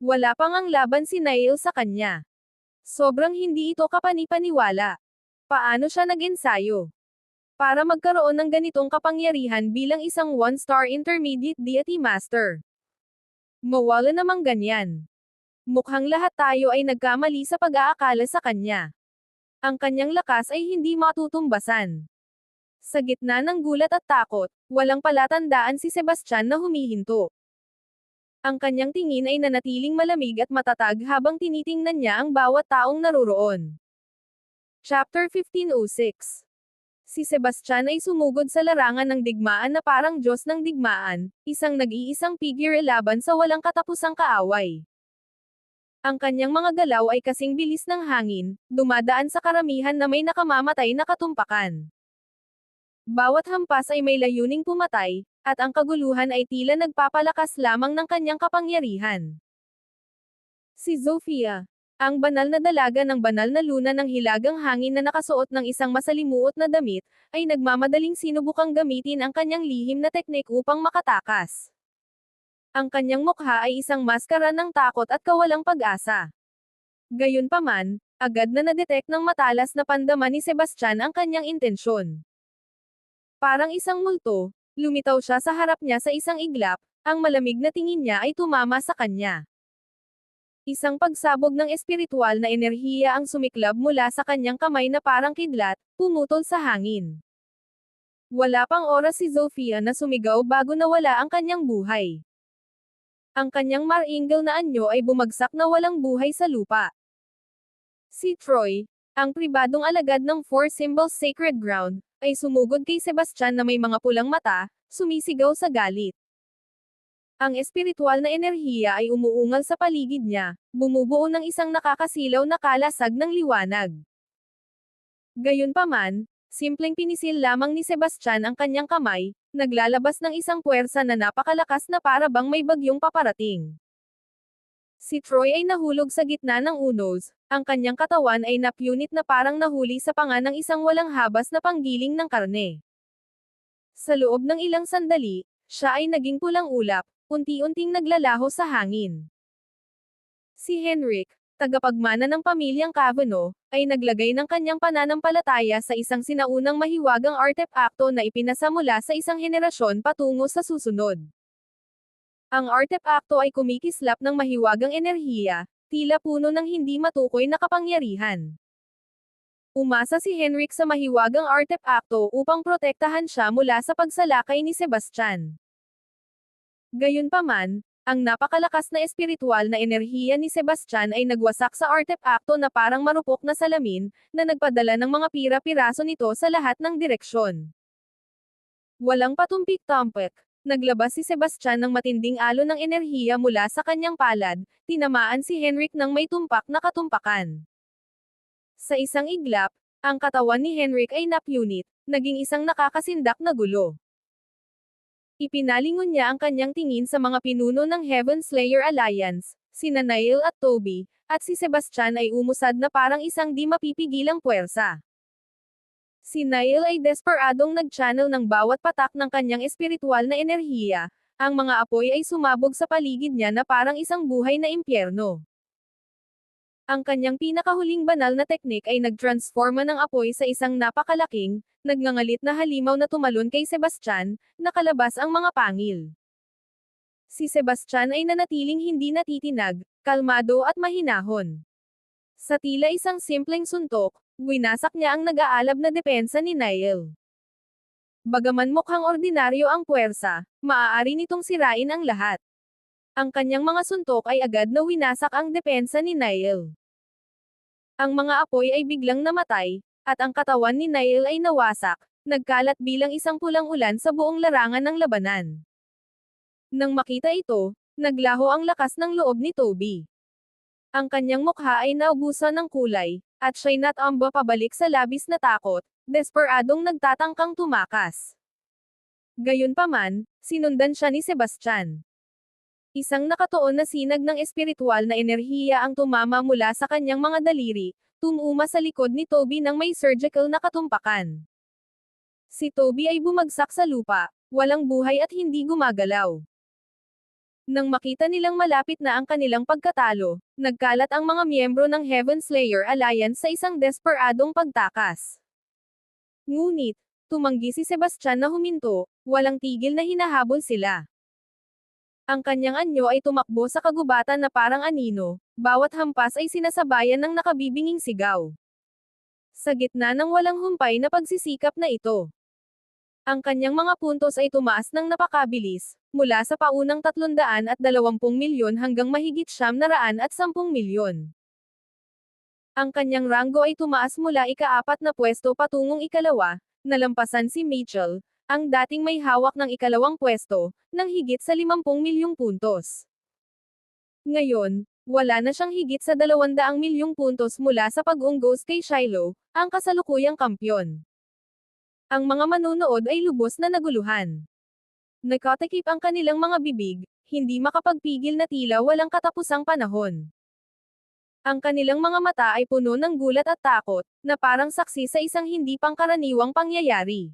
Wala pang ang laban si Niall sa kanya. Sobrang hindi ito kapanipaniwala. Paano siya nag-ensayo? Para magkaroon ng ganitong kapangyarihan bilang isang one-star intermediate deity master. Mawala namang ganyan. Mukhang lahat tayo ay nagkamali sa pag-aakala sa kanya. Ang kanyang lakas ay hindi matutumbasan. Sa gitna ng gulat at takot, walang palatandaan si Sebastian na humihinto. Ang kanyang tingin ay nanatiling malamig at matatag habang tinitingnan niya ang bawat taong naroroon. Chapter 1506. Si Sebastian ay sumugod sa larangan ng digmaan na parang Diyos ng digmaan, isang nag-iisang figure laban sa walang katapusang kaaway. Ang kanyang mga galaw ay kasing bilis ng hangin, dumadaan sa karamihan na may nakamamatay na katumpakan. Bawat hampas ay may layuning pumatay, at ang kaguluhan ay tila nagpapalakas lamang ng kanyang kapangyarihan. Si Zofia, ang banal na dalaga ng banal na luna ng hilagang hangin na nakasuot ng isang masalimuot na damit, ay nagmamadaling sinubukang gamitin ang kanyang lihim na teknik upang makatakas. Ang kanyang mukha ay isang maskara ng takot at kawalang pag-asa. Gayunpaman, agad na nadetect ng matalas na pandaman ni Sebastian ang kanyang intensyon. Parang isang multo, lumitaw siya sa harap niya sa isang iglap, ang malamig na tingin niya ay tumama sa kanya. Isang pagsabog ng espiritual na enerhiya ang sumiklab mula sa kanyang kamay na parang kidlat, pumutol sa hangin. Wala pang oras si Zofia na sumigaw bago nawala ang kanyang buhay. Ang kanyang maringal na anyo ay bumagsak na walang buhay sa lupa. Si Troy, ang pribadong alagad ng Four Symbols Sacred Ground, ay sumugod kay Sebastian na may mga pulang mata, sumisigaw sa galit. Ang espiritual na enerhiya ay umuungal sa paligid niya, bumubuo ng isang nakakasilaw na kalasag ng liwanag. Gayunpaman, simpleng pinisil lamang ni Sebastian ang kanyang kamay, naglalabas ng isang puwersa na napakalakas na para bang may bagyong paparating. Si Troy ay nahulog sa gitna ng unos, ang kanyang katawan ay napunit na parang nahuli sa panga ng isang walang habas na panggiling ng karne. Sa loob ng ilang sandali, siya ay naging pulang ulap, unti-unting naglalaho sa hangin. Si Henrik, tagapagmana ng pamilyang Cavanaugh, ay naglagay ng kanyang pananampalataya sa isang sinaunang mahiwagang artepakto na ipinasa mula sa isang henerasyon patungo sa susunod. Ang artepakto ay kumikislap ng mahiwagang enerhiya, tila puno ng hindi matukoy na kapangyarihan. Umasa si Henrik sa mahiwagang artepakto upang protektahan siya mula sa pagsalakay ni Sebastian. Gayunpaman, ang napakalakas na espiritual na enerhiya ni Sebastian ay nagwasak sa artepakto na parang marupok na salamin, na nagpadala ng mga pira-piraso nito sa lahat ng direksyon. Walang patumpik-tampik, naglabas si Sebastian ng matinding alon ng enerhiya mula sa kanyang palad, tinamaan si Henrik ng may tumpak na katumpakan. Sa isang iglap, ang katawan ni Henrik ay napunit, naging isang nakakasindak na gulo. Ipinalingon niya ang kanyang tingin sa mga pinuno ng Heaven Slayer Alliance, sina Nail at Toby, at si Sebastian ay umusad na parang isang di mapipigilang puwersa. Si Nail ay desperadong nag-channel ng bawat patak ng kanyang espiritual na enerhiya, ang mga apoy ay sumabog sa paligid niya na parang isang buhay na impyerno. Ang kanyang pinakahuling banal na teknik ay nagtransforma ng apoy sa isang napakalaking, nagngangalit na halimaw na tumalon kay Sebastian, nakalabas ang mga pangil. Si Sebastian ay nanatiling hindi natitinag, kalmado at mahinahon. Sa tila isang simpleng suntok, winasak niya ang nag-aalab na depensa ni Nail. Bagaman mukhang ordinaryo ang puwersa, maaari nitong sirain ang lahat. Ang kanyang mga suntok ay agad na winasak ang depensa ni Nail. Ang mga apoy ay biglang namatay, at ang katawan ni Nail ay nawasak, nagkalat bilang isang pulang ulan sa buong larangan ng labanan. Nang makita ito, naglaho ang lakas ng loob ni Toby. Ang kanyang mukha ay naubusan ng kulay, at siya'y natamba pabalik sa labis na takot, desperadong nagtatangkang tumakas. Gayunpaman, sinundan siya ni Sebastian. Isang nakatuon na sinag ng espiritual na enerhiya ang tumama mula sa kanyang mga daliri, tumuma sa likod ni Toby nang may surgical na katumpakan. Si Toby ay bumagsak sa lupa, walang buhay at hindi gumagalaw. Nang makita nilang malapit na ang kanilang pagkatalo, nagkalat ang mga miyembro ng Heaven Slayer Alliance sa isang desperadong pagtakas. Ngunit, tumanggi si Sebastian na huminto, walang tigil na hinahabol sila. Ang kanyang anyo ay tumakbo sa kagubatan na parang anino, bawat hampas ay sinasabayan ng nakabibinging sigaw. Sa gitna ng walang humpay na pagsisikap na ito, ang kanyang mga puntos ay tumaas ng napakabilis, mula sa paunang 320 milyon hanggang mahigit 910 milyon. Ang kanyang ranggo ay tumaas mula ika-4 na pwesto patungong ikalawa, nalampasan si Mitchell, ang dating may hawak ng ikalawang pwesto, ng higit sa 50 milyong puntos. Ngayon, wala na siyang higit sa 200 milyong puntos mula sa pag-unggos kay Shiloh, ang kasalukuyang kampyon. Ang mga manunood ay lubos na naguluhan. Nakatakip ang kanilang mga bibig, hindi makapagpigil na tila walang katapusang panahon. Ang kanilang mga mata ay puno ng gulat at takot, na parang saksi sa isang hindi pangkaraniwang pangyayari.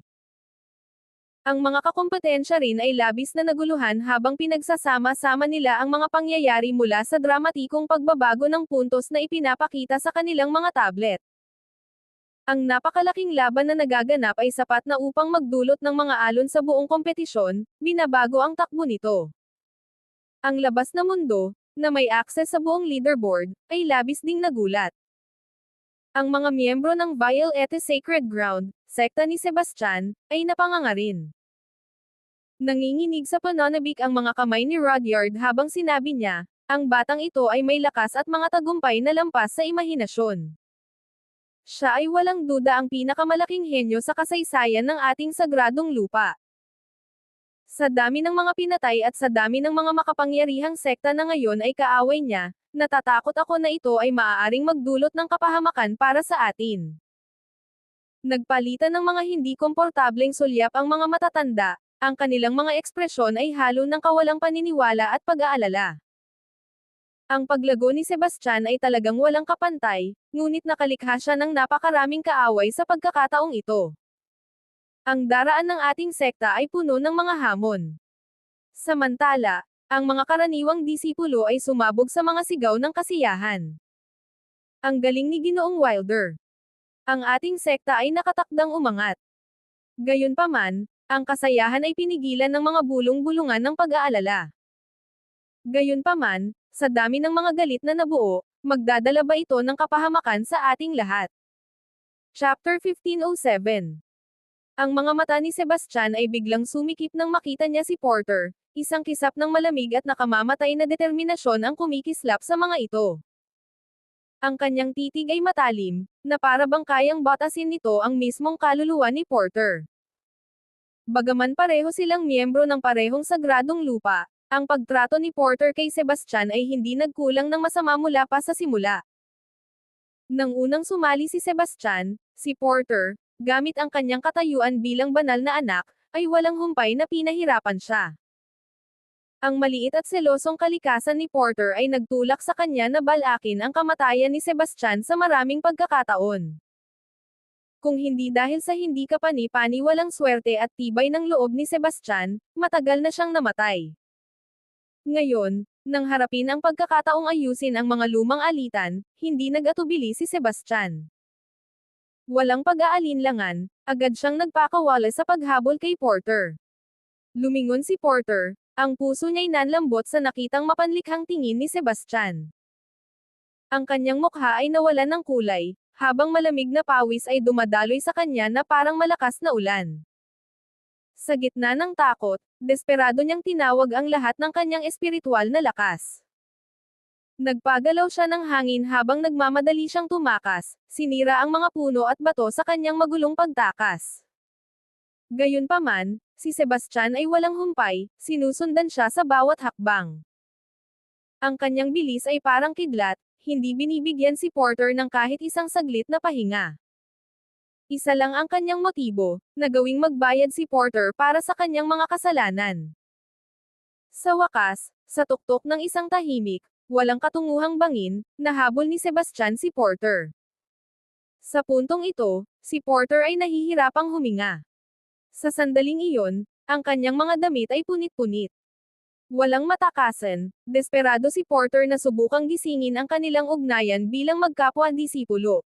Ang mga kakompetensya rin ay labis na naguluhan habang pinagsasama-sama nila ang mga pangyayari mula sa dramatikong pagbabago ng puntos na ipinapakita sa kanilang mga tablet. Ang napakalaking laban na nagaganap ay sapat na upang magdulot ng mga alon sa buong kompetisyon, binabago ang takbo nito. Ang labas na mundo, na may akses sa buong leaderboard, ay labis ding nagulat. Ang mga miyembro ng Violette Sacred Ground, sekta ni Sebastian, ay napangangarin. Nanginginig sa pananabik ang mga kamay ni Rudyard habang sinabi niya, ang batang ito ay may lakas at mga tagumpay na lampas sa imahinasyon. Siya ay walang duda ang pinakamalaking henyo sa kasaysayan ng ating sagradong lupa. Sa dami ng mga pinatay at sa dami ng mga makapangyarihang sekta na ngayon ay kaaway niya, natatakot ako na ito ay maaaring magdulot ng kapahamakan para sa atin. Nagpalitan ng mga hindi komportableng sulyap ang mga matatanda, ang kanilang mga ekspresyon ay halo ng kawalang paniniwala at pag-aalala. Ang paglago ni Sebastian ay talagang walang kapantay, ngunit nakalikha siya ng napakaraming kaaway sa pagkakataong ito. Ang daraan ng ating sekta ay puno ng mga hamon. Samantala, ang mga karaniwang disipulo ay sumabog sa mga sigaw ng kasiyahan. Ang galing ni Ginoong Wilder. Ang ating sekta ay nakatakdang umangat. Gayunpaman, ang kasayahan ay pinigilan ng mga bulong-bulungan ng pag-aalala. Gayunpaman, sa dami ng mga galit na nabuo, magdadala ba ito ng kapahamakan sa ating lahat? Chapter 1507. Ang mga mata ni Sebastian ay biglang sumikip nang makita niya si Porter, isang kisap ng malamig at nakamamatay na determinasyon ang kumikislap sa mga ito. Ang kanyang titig ay matalim, na para bang kayang batasin nito ang mismong kaluluwa ni Porter. Bagaman pareho silang miyembro ng parehong sagradong lupa, ang pagtrato ni Porter kay Sebastian ay hindi nagkulang ng masama mula pa sa simula. Nang unang sumali si Sebastian, si Porter, gamit ang kanyang katayuan bilang banal na anak, ay walang humpay na pinahirapan siya. Ang maliit at selosong kalikasan ni Porter ay nagtulak sa kanya na balakin ang kamatayan ni Sebastian sa maraming pagkakataon. Kung hindi dahil sa hindi kapani-paniwalang swerte at tibay ng loob ni Sebastian, matagal na siyang namatay. Ngayon, nang harapin ang pagkakataong ayusin ang mga lumang alitan, hindi nag-atubili si Sebastian. Walang pag-aalinlangan, agad siyang nagpakawala sa paghabol kay Porter. Lumingon si Porter, ang puso niya'y nanlambot sa nakitang mapanlikhang tingin ni Sebastian. Ang kanyang mukha ay nawalan ng kulay, habang malamig na pawis ay dumadaloy sa kanya na parang malakas na ulan. Sa gitna ng takot, desperado niyang tinawag ang lahat ng kanyang espiritual na lakas. Nagpagalaw siya ng hangin habang nagmamadali siyang tumakas, sinira ang mga puno at bato sa kanyang magulong pagtakas. Gayunpaman, si Sebastian ay walang humpay, sinusundan siya sa bawat hakbang. Ang kanyang bilis ay parang kidlat, hindi binibigyan si Porter ng kahit isang saglit na pahinga. Isa lang ang kanyang motibo, na gawing magbayad si Porter para sa kanyang mga kasalanan. Sa wakas, sa tuktok ng isang tahimik, walang katunguhang bangin, nahabol ni Sebastian si Porter. Sa puntong ito, si Porter ay nahihirapang huminga. Sa sandaling iyon, ang kanyang mga damit ay punit-punit. Walang matakasan, desperado si Porter na subukang gisingin ang kanilang ugnayan bilang magkapwa-disipulo.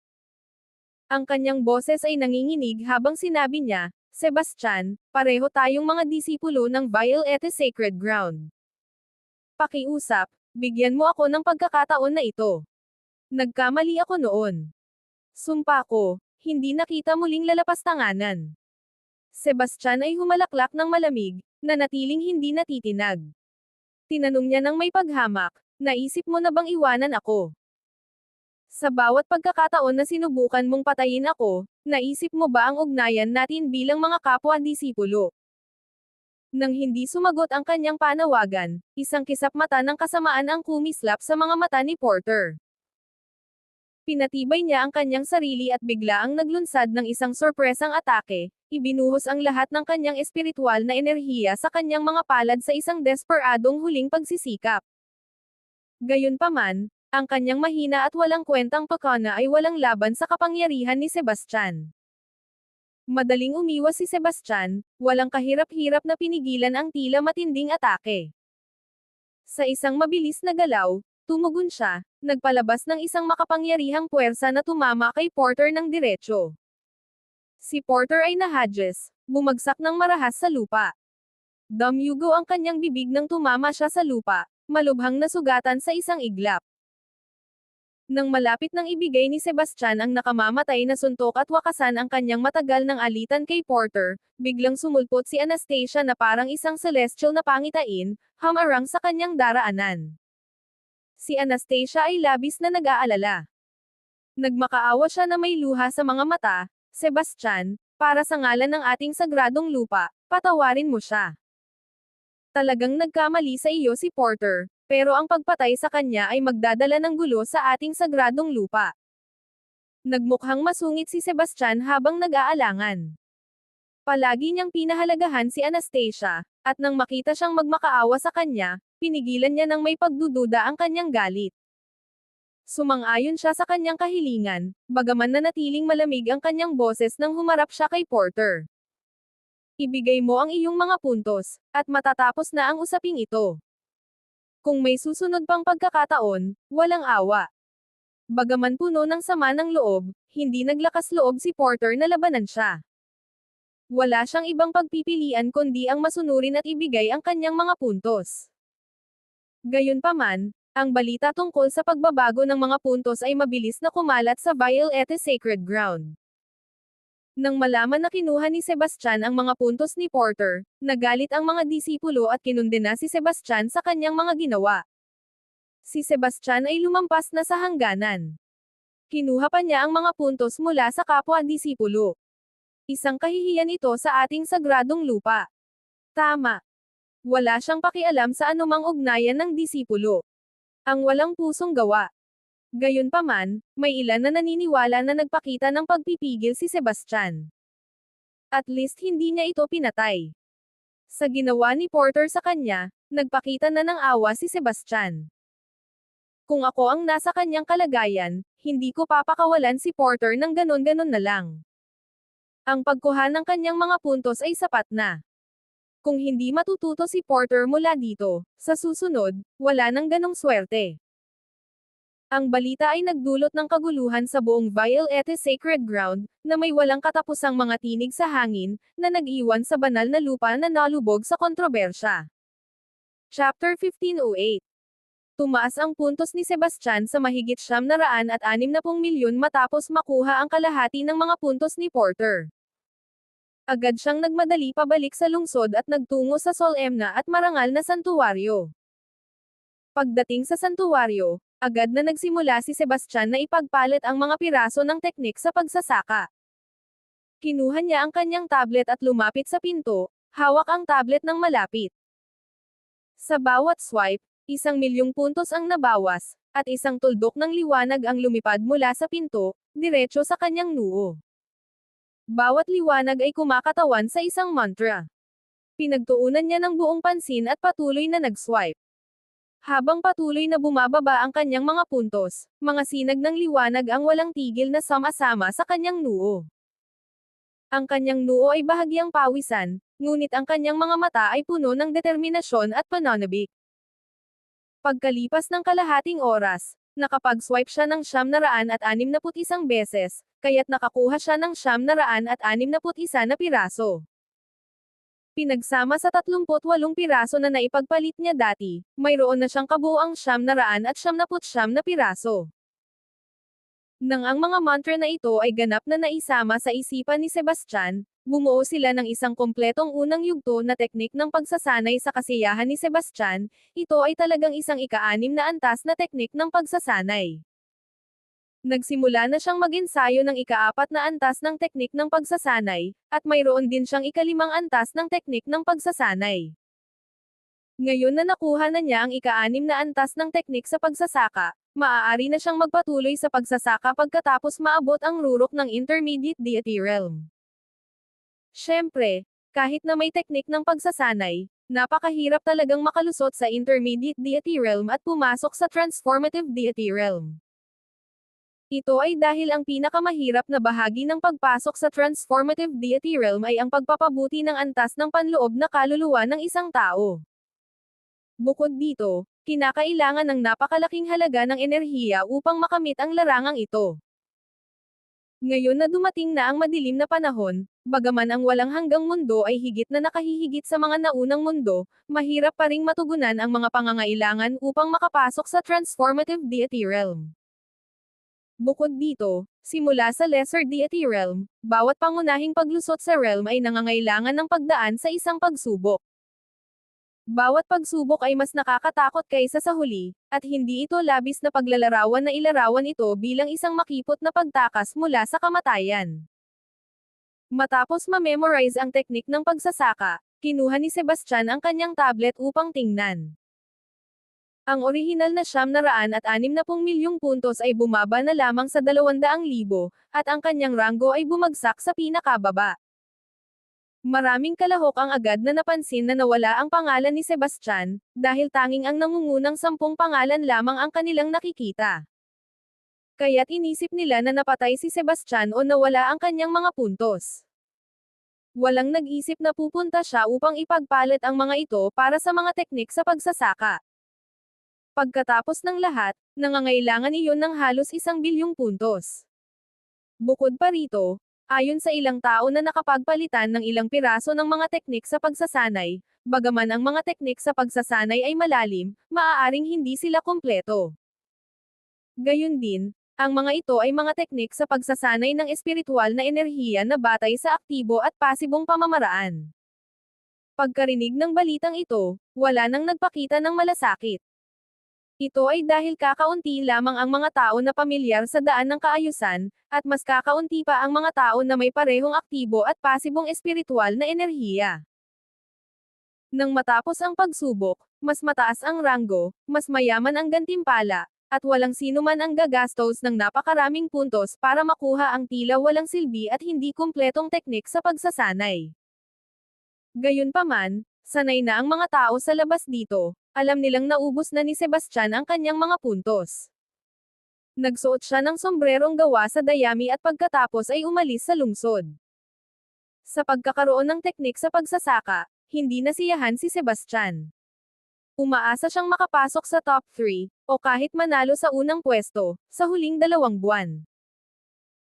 Ang kanyang boses ay nanginginig habang sinabi niya, Sebastian, pareho tayong mga disipulo ng Violeta Sacred Ground. Pakiusap, bigyan mo ako ng pagkakataon na ito. Nagkamali ako noon. Sumpa ko, hindi nakita muling lalapastanganan. Sebastian ay humalaklak ng malamig, na natiling hindi natitinag. Tinanong niya ng may paghamak, naisip mo na bang iwanan ako? Sa bawat pagkakataon na sinubukan mong patayin ako, naisip mo ba ang ugnayan natin bilang mga kapwa-disipulo? Nang hindi sumagot ang kanyang panawagan, isang kisap mata ng kasamaan ang kumislap sa mga mata ni Porter. Pinatibay niya ang kanyang sarili at bigla ang naglunsad ng isang sorpresang atake, ibinuhos ang lahat ng kanyang espiritual na enerhiya sa kanyang mga palad sa isang desperadong huling pagsisikap. Gayunpaman, ang kanyang mahina at walang kwentang pakana ay walang laban sa kapangyarihan ni Sebastian. Madaling umiwas si Sebastian, walang kahirap-hirap na pinigilan ang tila matinding atake. Sa isang mabilis na galaw, tumugon siya, nagpalabas ng isang makapangyarihang puwersa na tumama kay Porter ng diretso. Si Porter ay nahadges, bumagsak ng marahas sa lupa. Damyugo ang kanyang bibig nang tumama siya sa lupa, malubhang nasugatan sa isang iglap. Nang malapit nang ibigay ni Sebastian ang nakamamatay na suntok at wakasan ang kanyang matagal ng alitan kay Porter, biglang sumulpot si Anastasia na parang isang celestial na pangitain, hamarang sa kanyang daraanan. Si Anastasia ay labis na nag-aalala. Nagmakaawa siya na may luha sa mga mata, Sebastian, para sa ngalan ng ating sagradong lupa, patawarin mo siya. Talagang nagkamali sa iyo si Porter, pero ang pagpatay sa kanya ay magdadala ng gulo sa ating sagradong lupa. Nagmukhang masungit si Sebastian habang nag-aalangan. Palagi niyang pinahalagahan si Anastasia, at nang makita siyang magmakaawa sa kanya, pinigilan niya ng may pagdududa ang kanyang galit. Sumang-ayon siya sa kanyang kahilingan, bagaman nanatiling malamig ang kanyang boses nang humarap siya kay Porter. Ibigay mo ang iyong mga puntos, at matatapos na ang usaping ito. Kung may susunod pang pagkakataon, walang awa. Bagaman puno ng sama ng loob, hindi naglakas loob si Porter na labanan siya. Wala siyang ibang pagpipilian kundi ang masunurin at ibigay ang kanyang mga puntos. Gayunpaman, ang balita tungkol sa pagbabago ng mga puntos ay mabilis na kumalat sa Violeta Sacred Ground. Nang malaman na kinuha ni Sebastian ang mga puntos ni Porter, nagalit ang mga disipulo at kinundena si Sebastian sa kanyang mga ginawa. Si Sebastian ay lumampas na sa hangganan. Kinuha pa niya ang mga puntos mula sa kapwa-disipulo. Isang kahihiyan ito sa ating sagradong lupa. Tama. Wala siyang pakialam sa anumang ugnayan ng disipulo. Ang walang pusong gawa. Gayunpaman, may ilan na naniniwala na nagpakita ng pagpipigil si Sebastian. At least hindi niya ito pinatay. Sa ginawa ni Porter sa kanya, nagpakita na ng awa si Sebastian. Kung ako ang nasa kanyang kalagayan, hindi ko papakawalan si Porter ng ganon-ganon na lang. Ang pagkuha ng kanyang mga puntos ay sapat na. Kung hindi matututo si Porter mula dito, sa susunod, wala nang ganong swerte. Ang balita ay nagdulot ng kaguluhan sa buong Violete Sacred Ground, na may walang katapusang mga tinig sa hangin, na nag-iwan sa banal na lupa na nalubog sa kontrobersya. Chapter 1508. Tumaas ang puntos ni Sebastian sa mahigit 760 milyon matapos makuha ang kalahati ng mga puntos ni Porter. Agad siyang nagmadali pabalik sa lungsod at nagtungo sa solemna at marangal na santuwaryo. Pagdating sa santuwaryo, agad na nagsimula si Sebastian na ipagpalit ang mga piraso ng teknik sa pagsasaka. Kinuha niya ang kanyang tablet at lumapit sa pinto, hawak ang tablet ng malapit. Sa bawat swipe, 1,000,000 puntos ang nabawas, at isang tuldok ng liwanag ang lumipad mula sa pinto, diretso sa kanyang noo. Bawat liwanag ay kumakatawan sa isang mantra. Pinagtuunan niya ng buong pansin at patuloy na nag-swipe. Habang patuloy na bumababa ang kanyang mga puntos, mga sinag ng liwanag ang walang tigil na sama-sama sa kanyang noo. Ang kanyang noo ay bahagyang pawisan, ngunit ang kanyang mga mata ay puno ng determinasyon at pananabik. Pagkalipas ng kalahating oras, nakapag-swipe siya ng 761 beses, kaya't nakakuha siya ng 761 na piraso. Pinagsama sa 38 piraso na naipagpalit niya dati, mayroon na siyang kabuuang 799 na piraso. Nang ang mga mantra na ito ay ganap na naisama sa isipan ni Sebastian, bumuo sila ng isang kompletong unang yugto na teknik ng pagsasanay sa kasiyahan ni Sebastian. Ito ay talagang isang ika-6 na antas na teknik ng pagsasanay. Nagsimula na siyang mag-ensayo ng ika-4 na antas ng teknik ng pagsasanay, at mayroon din siyang ika-5 antas ng teknik ng pagsasanay. Ngayon na nakuha na niya ang ika-6 na antas ng teknik sa pagsasaka, maaari na siyang magpatuloy sa pagsasaka pagkatapos maabot ang rurok ng Intermediate Deity Realm. Siyempre, kahit na may teknik ng pagsasanay, napakahirap talagang makalusot sa Intermediate Deity Realm at pumasok sa Transformative Deity Realm. Ito ay dahil ang pinakamahirap na bahagi ng pagpasok sa Transformative Deity Realm ay ang pagpapabuti ng antas ng panloob na kaluluwa ng isang tao. Bukod dito, kinakailangan ng napakalaking halaga ng enerhiya upang makamit ang larangang ito. Ngayon na dumating na ang madilim na panahon, bagaman ang walang hanggang mundo ay higit na nakahihigit sa mga naunang mundo, mahirap pa ring matugunan ang mga pangangailangan upang makapasok sa Transformative Deity Realm. Bukod dito, simula sa Lesser Deity Realm, bawat pangunahing paglusot sa realm ay nangangailangan ng pagdaan sa isang pagsubok. Bawat pagsubok ay mas nakakatakot kaysa sa huli, at hindi ito labis na paglalarawan na ilarawan ito bilang isang makipot na pagtakas mula sa kamatayan. Matapos ma-memorize ang teknik ng pagsasaka, kinuha ni Sebastian ang kanyang tablet upang tingnan. Ang orihinal na 760 milyong puntos ay bumaba na lamang sa 200,000, at ang kanyang ranggo ay bumagsak sa pinakababa. Maraming kalahok ang agad na napansin na nawala ang pangalan ni Sebastian, dahil tanging ang nangungunang 10 pangalan lamang ang kanilang nakikita. Kaya't inisip nila na napatay si Sebastian o nawala ang kanyang mga puntos. Walang nag-isip na pupunta siya upang ipagpalit ang mga ito para sa mga teknik sa pagsasaka. Pagkatapos ng lahat, nangangailangan iyon ng halos 1,000,000,000 puntos. Bukod pa rito, ayon sa ilang tao na nakapagpalitan ng ilang piraso ng mga teknik sa pagsasanay, bagaman ang mga teknik sa pagsasanay ay malalim, maaaring hindi sila kumpleto. Gayun din, ang mga ito ay mga teknik sa pagsasanay ng espiritual na enerhiya na batay sa aktibo at pasibong pamamaraan. Pagkarinig ng balitang ito, wala nang nagpakita ng malasakit. Ito ay dahil kakaunti lamang ang mga tao na pamilyar sa daan ng kaayusan, at mas kakaunti pa ang mga tao na may parehong aktibo at pasibong espiritual na enerhiya. Nang matapos ang pagsubok, mas mataas ang ranggo, mas mayaman ang gantimpala, at walang sinuman ang gagastos ng napakaraming puntos para makuha ang tila walang silbi at hindi kumpletong teknik sa pagsasanay. Gayunpaman, sanay na ang mga tao sa labas dito, alam nilang naubos na ni Sebastian ang kanyang mga puntos. Nagsuot siya ng sombrerong gawa sa dayami at pagkatapos ay umalis sa lungsod. Sa pagkakaroon ng teknik sa pagsasaka, hindi nasiyahan si Sebastian. Umaasa siyang makapasok sa top 3, o kahit manalo sa unang pwesto, sa huling 2 buwan.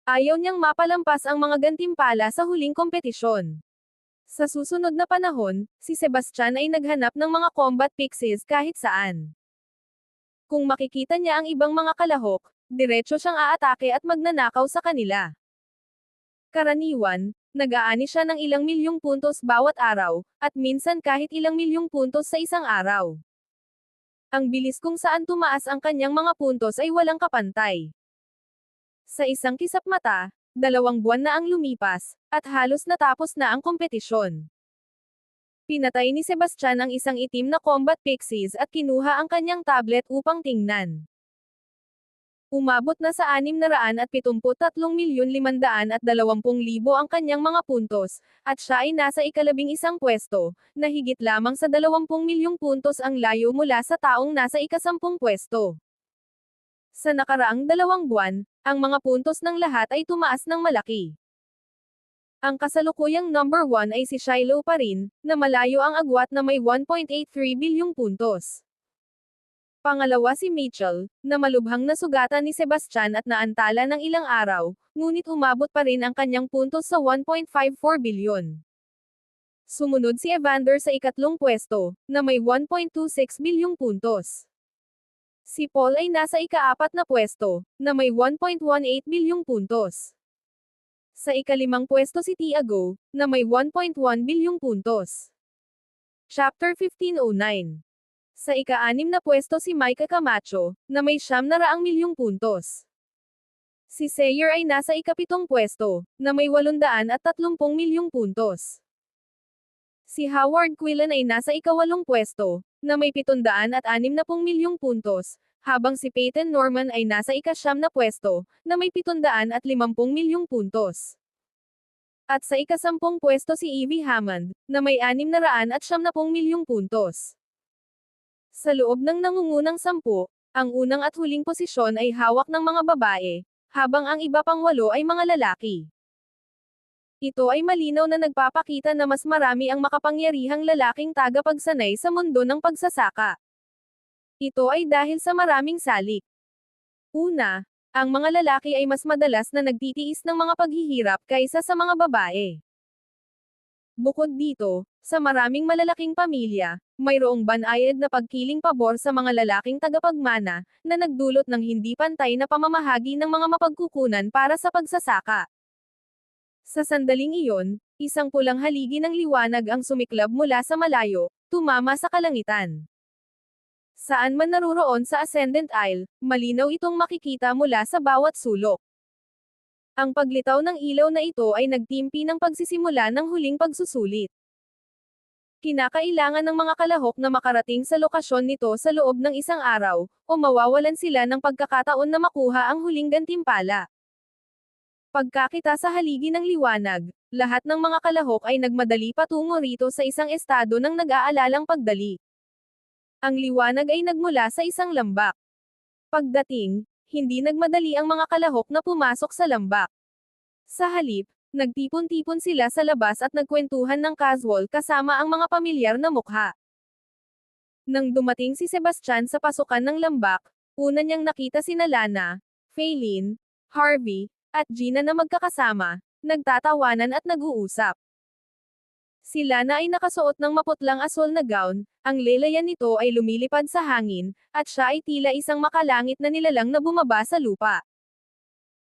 Ayaw niyang mapalampas ang mga gantimpala sa huling kompetisyon. Sa susunod na panahon, si Sebastian ay naghanap ng mga combat pixies kahit saan. Kung makikita niya ang ibang mga kalahok, diretso siyang aatake at magnanakaw sa kanila. Karaniwan, nag-aani siya ng ilang milyong puntos bawat araw, at minsan kahit ilang milyong puntos sa isang araw. Ang bilis kung saan tumaas ang kanyang mga puntos ay walang kapantay. Sa isang kisap mata, 2 buwan na ang lumipas, at halos natapos na ang kompetisyon. Pinatay ni Sebastian ang isang itim na combat pixies at kinuha ang kanyang tablet upang tingnan. Umabot na sa 673,520,000 ang kanyang mga puntos, at siya ay nasa ika-11 pwesto, na higit lamang sa 20 milyong puntos ang layo mula sa taong nasa ika-10 pwesto. Sa nakaraang 2 buwan, ang mga puntos ng lahat ay tumaas ng malaki. Ang kasalukuyang number 1 ay si Shiloh pa rin, na malayo ang agwat na may 1.83 bilyong puntos. Pangalawa si Mitchell, na malubhang nasugatan ni Sebastian at naantala ng ilang araw, ngunit umabot pa rin ang kanyang puntos sa 1.54 bilyon. Sumunod si Evander sa ika-3 pwesto, na may 1.26 bilyong puntos. Si Paul ay nasa ika-4 na pwesto, na may 1.18 bilyong puntos. Sa ika-5 pwesto si Tiago, na may 1.1 bilyong puntos. Chapter 1509. Sa ika-6 na pwesto si Micah Camacho, na may 900 milyong puntos. Si Sayer ay nasa ika-7 pwesto, na may 830 milyong puntos. Si Howard Quillen ay nasa ika-8 pwesto, na may 760 milyong puntos, habang si Peyton Norman ay nasa ika-9 na pwesto, na may 750 milyong puntos. At sa ika-10 pwesto si Evie Hammond, na may 670 milyong puntos. Sa loob ng nangungunang 10, ang unang at huling posisyon ay hawak ng mga babae, habang ang iba pang 8 ay mga lalaki. Ito ay malinaw na nagpapakita na mas marami ang makapangyarihang lalaking tagapagsanay sa mundo ng pagsasaka. Ito ay dahil sa maraming salik. Una, ang mga lalaki ay mas madalas na nagtitiis ng mga paghihirap kaysa sa mga babae. Bukod dito, sa maraming malalaking pamilya, mayroong banayad na pagkiling pabor sa mga lalaking tagapagmana, na nagdulot ng hindi pantay na pamamahagi ng mga mapagkukunan para sa pagsasaka. Sa sandaling iyon, isang pulang haligi ng liwanag ang sumiklab mula sa malayo, tumama sa kalangitan. Saan man naruroon sa Ascendant Isle, malinaw itong makikita mula sa bawat sulok. Ang paglitaw ng ilaw na ito ay nagtimpi ng pagsisimula ng huling pagsusulit. Kinakailangan ng mga kalahok na makarating sa lokasyon nito sa loob ng isang araw, o mawawalan sila ng pagkakataon na makuha ang huling gantimpala. Pagkakita sa haligi ng liwanag, lahat ng mga kalahok ay nagmadali patungo rito sa isang estado ng nag-aalalang pagdali. Ang liwanag ay nagmula sa isang lambak. Pagdating, hindi nagmadali ang mga kalahok na pumasok sa lambak. Sa halip, nagtipon-tipon sila sa labas at nagkwentuhan ng casual kasama ang mga pamilyar na mukha. Nang dumating si Sebastian sa pasukan ng lambak, una niyang nakita sina Lana, Faylene, Harvey, at Gina na magkakasama, nagtatawanan at nag-uusap. Si Lana ay nakasuot ng maputlang asol na gown, ang lelayan nito ay lumilipad sa hangin, at siya ay tila isang makalangit na nilalang na bumaba sa lupa.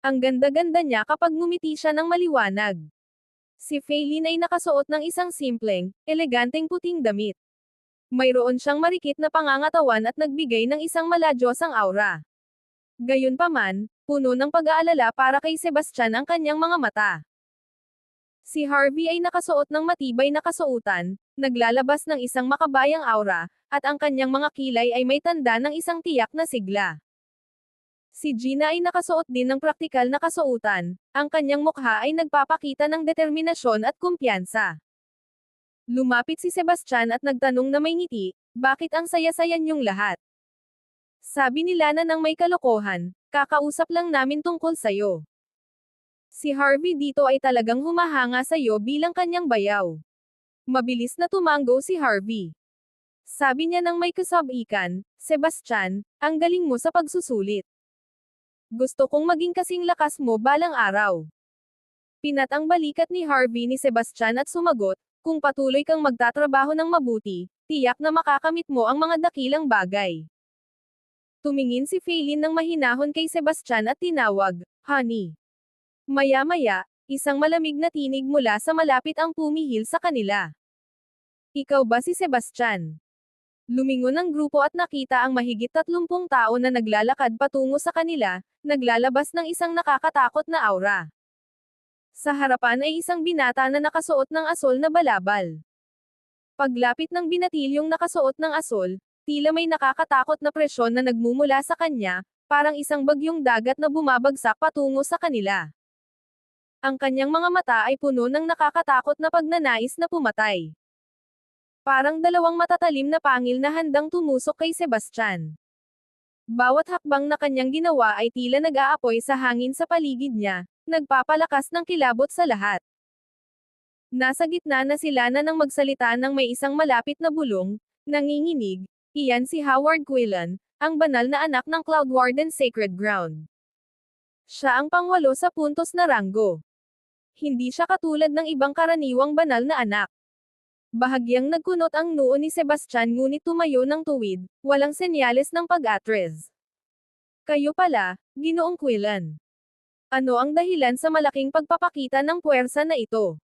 Ang ganda-ganda niya kapag ngumiti siya ng maliwanag. Si Faylene ay nakasuot ng isang simpleng, eleganteng puting damit. Mayroon siyang marikit na pangangatawan at nagbigay ng isang maladyosang aura. Gayunpaman, puno ng pag-aalala para kay Sebastian ang kanyang mga mata. Si Harvey ay nakasuot ng matibay na kasuotan, naglalabas ng isang makabayang aura, at ang kanyang mga kilay ay may tanda ng isang tiyak na sigla. Si Gina ay nakasuot din ng praktikal na kasuotan, ang kanyang mukha ay nagpapakita ng determinasyon at kumpiyansa. Lumapit si Sebastian at nagtanong na may ngiti, bakit ang saya-saya niyong lahat? Sabi ni Lana ng may kalokohan, kakausap lang namin tungkol sayo. Si Harvey dito ay talagang humahanga sa'yo bilang kanyang bayaw. Mabilis na tumango si Harvey. Sabi niya ng may kasabikan, Sebastian, ang galing mo sa pagsusulit. Gusto kong maging kasing lakas mo balang araw. Pinatang balikat ni Harvey ni Sebastian at sumagot, kung patuloy kang magtatrabaho ng mabuti, tiyak na makakamit mo ang mga dakilang bagay. Tumingin si Faylin ng mahinahon kay Sebastian at tinawag, Honey. Maya-maya, isang malamig na tinig mula sa malapit ang pumihil sa kanila. Ikaw ba si Sebastian? Lumingon ang grupo at nakita ang mahigit 30 tao na naglalakad patungo sa kanila, naglalabas ng isang nakakatakot na aura. Sa harapan ay isang binata na nakasuot ng asol na balabal. Paglapit ng binatilyong nakasuot ng asol, tila may nakakatakot na presyon na nagmumula sa kanya, parang isang bagyong dagat na bumabagsak patungo sa kanila. Ang kanyang mga mata ay puno ng nakakatakot na pagnanais na pumatay. Parang dalawang matatalim na pangil na handang tumusok kay Sebastian. Bawat hakbang na kanyang ginawa ay tila nag-aapoy sa hangin sa paligid niya, nagpapalakas ng kilabot sa lahat. Nasa gitna na sila na nang magsalita ng may isang malapit na bulong, nanginginig, iyan si Howard Quillen, ang banal na anak ng Cloud Warden Sacred Ground. Siya ang pangwalo sa puntos na ranggo. Hindi siya katulad ng ibang karaniwang banal na anak. Bahagyang nagkunot ang noo ni Sebastian ngunit tumayo ng tuwid, walang senyales ng pag-atres. Kayo pala, Ginoong Quillen. Ano ang dahilan sa malaking pagpapakita ng puwersa na ito?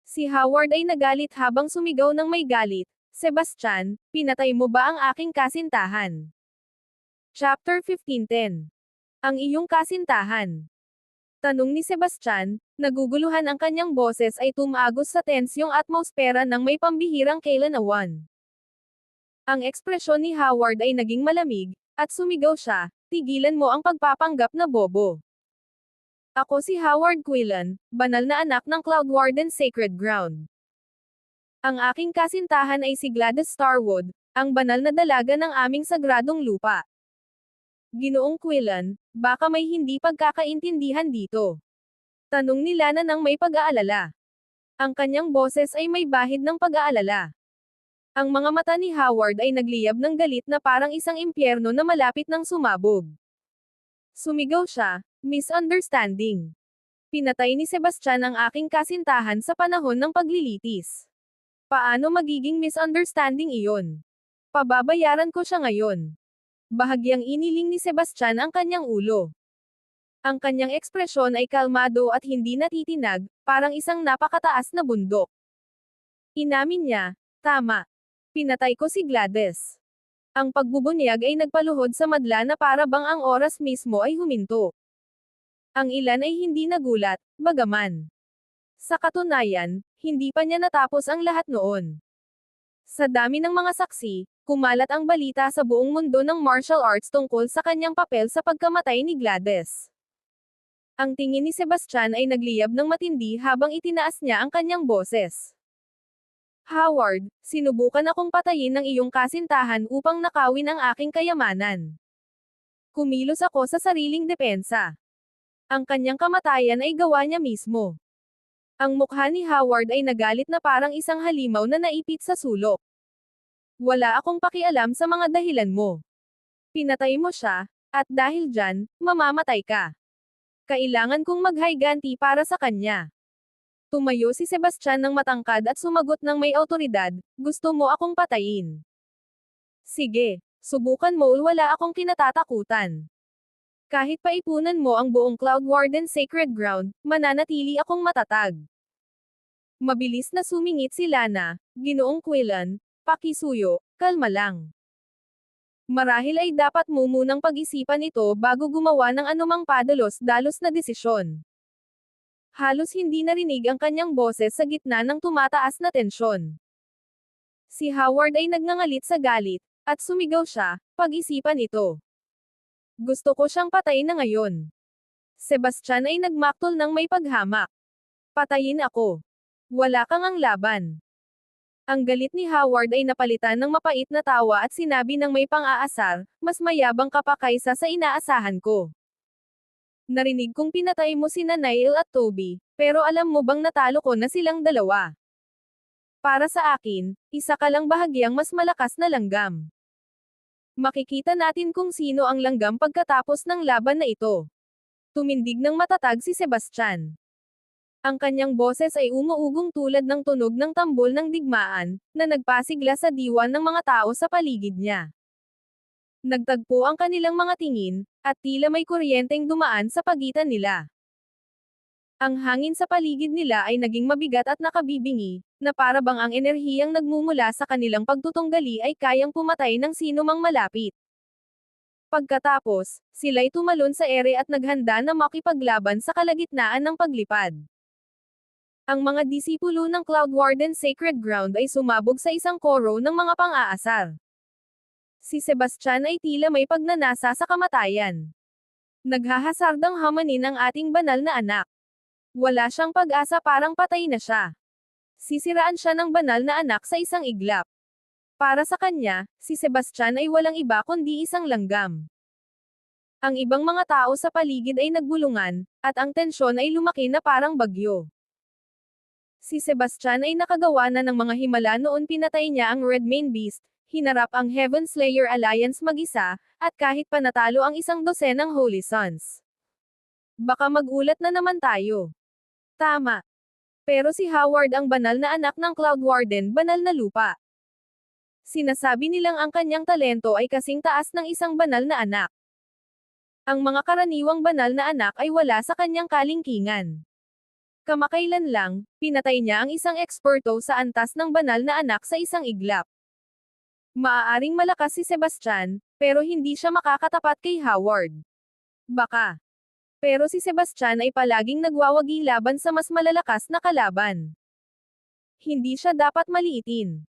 Si Howard ay nagalit habang sumigaw ng may galit, Sebastian, pinatay mo ba ang aking kasintahan? Chapter 15:10. Ang iyong kasintahan. Tanong ni Sebastian, naguguluhan ang kanyang boses ay tumagos sa tensyong atmosfera ng may pambihirang kailanawan. Ang ekspresyon ni Howard ay naging malamig, at sumigaw siya, tigilan mo ang pagpapanggap na bobo. Ako si Howard Quillen, banal na anak ng Cloud Warden Sacred Ground. Ang aking kasintahan ay si Gladys Starwood, ang banal na dalaga ng aming sagradong lupa. Ginoong Quillen, baka may hindi pagkakaintindihan dito. Tanong ni Lana ng may pag-aalala. Ang kanyang boses ay may bahid ng pag-aalala. Ang mga mata ni Howard ay nagliyab ng galit na parang isang impyerno na malapit ng sumabog. Sumigaw siya, misunderstanding. Pinatay ni Sebastian ang aking kasintahan sa panahon ng paglilitis. Paano magiging misunderstanding iyon? Pababayaran ko siya ngayon. Bahagyang iniling ni Sebastian ang kanyang ulo. Ang kanyang ekspresyon ay kalmado at hindi natitinag, parang isang napakataas na bundok. Inamin niya, tama. Pinatay ko si Gladys. Ang pagbubunyag ay nagpaluhod sa madla na para bang ang oras mismo ay huminto. Ang ilan ay hindi nagulat, bagaman. Sa katunayan, hindi pa niya natapos ang lahat noon. Sa dami ng mga saksi, kumalat ang balita sa buong mundo ng martial arts tungkol sa kanyang papel sa pagkamatay ni Gladys. Ang tingin ni Sebastian ay nagliyab ng matindi habang itinaas niya ang kanyang boses. Howard, sinubukan akong patayin ng iyong kasintahan upang nakawin ang aking kayamanan. Kumilos ako sa sariling depensa. Ang kanyang kamatayan ay gawa niya mismo. Ang mukha ni Howard ay nagalit na parang isang halimaw na naipit sa sulok. Wala akong pakialam sa mga dahilan mo. Pinatay mo siya, at dahil dyan, mamamatay ka. Kailangan kong maghayganti para sa kanya. Tumayo si Sebastian ng matangkad at sumagot ng may awtoridad, gusto mo akong patayin. Sige, subukan mo, wala akong kinatatakutan. Kahit paipunan mo ang buong Cloud Warden Sacred Ground, mananatili akong matatag. Mabilis na sumingit si Lana, Ginoong Quillen, pakisuyo, kalma lang. Marahil ay dapat mo munang pag-isipan ito bago gumawa ng anumang padalos-dalos na desisyon. Halos hindi narinig ang kanyang boses sa gitna ng tumataas na tensyon. Si Howard ay nagngangalit sa galit, at sumigaw siya, pag-isipan ito. Gusto ko siyang patayin na ngayon. Sebastian ay nagmaktol ng may paghamak. Patayin ako. Wala kang ang laban. Ang galit ni Howard ay napalitan ng mapait na tawa at sinabi ng may pang-aasar, mas mayabang ka pa kaysa sa inaasahan ko. Narinig kong pinatay mo sina Niall at Toby, pero alam mo bang natalo ko na silang dalawa? Para sa akin, isa ka lang bahagyang mas malakas na langgam. Makikita natin kung sino ang langgam pagkatapos ng laban na ito. Tumindig ng matatag si Sebastian. Ang kanyang boses ay umuugong tulad ng tunog ng tambol ng digmaan, na nagpasigla sa diwa ng mga tao sa paligid niya. Nagtagpo ang kanilang mga tingin, at tila may kuryenteng dumaan sa pagitan nila. Ang hangin sa paligid nila ay naging mabigat at nakabibingi, na para bang ang enerhiyang nagmumula sa kanilang pagtutunggali ay kayang pumatay ng sino mang malapit. Pagkatapos, sila'y tumalon sa ere at naghanda na makipaglaban sa kalagitnaan ng paglipad. Ang mga disipulo ng Cloud Warden Sacred Ground ay sumabog sa isang koro ng mga pang-aasar. Si Sebastian ay tila may pagnanasa sa kamatayan. Naghahasardang hamanin ang ating banal na anak. Wala siyang pag-asa, parang patay na siya. Sisiraan siya ng banal na anak sa isang iglap. Para sa kanya, si Sebastian ay walang iba kundi isang langgam. Ang ibang mga tao sa paligid ay nagbulungan, at ang tensyon ay lumaki na parang bagyo. Si Sebastian ay nakagawa na ng mga himala noon pinatay niya ang Red Mane Beast, hinarap ang Heaven Slayer Alliance mag-isa, at kahit panatalo ang 12 Holy Sons. Baka magulat na naman tayo. Tama. Pero si Howard ang banal na anak ng Cloud Warden, banal na lupa. Sinasabi nilang ang kanyang talento ay kasing taas ng isang banal na anak. Ang mga karaniwang banal na anak ay wala sa kanyang kalingkingan. Kamakailan lang, pinatay niya ang isang eksperto sa antas ng banal na anak sa isang iglap. Maaaring malakas si Sebastian, pero hindi siya makakatapat kay Howard. Baka. Pero si Sebastian ay palaging nagwawagi laban sa mas malalakas na kalaban. Hindi siya dapat maliitin.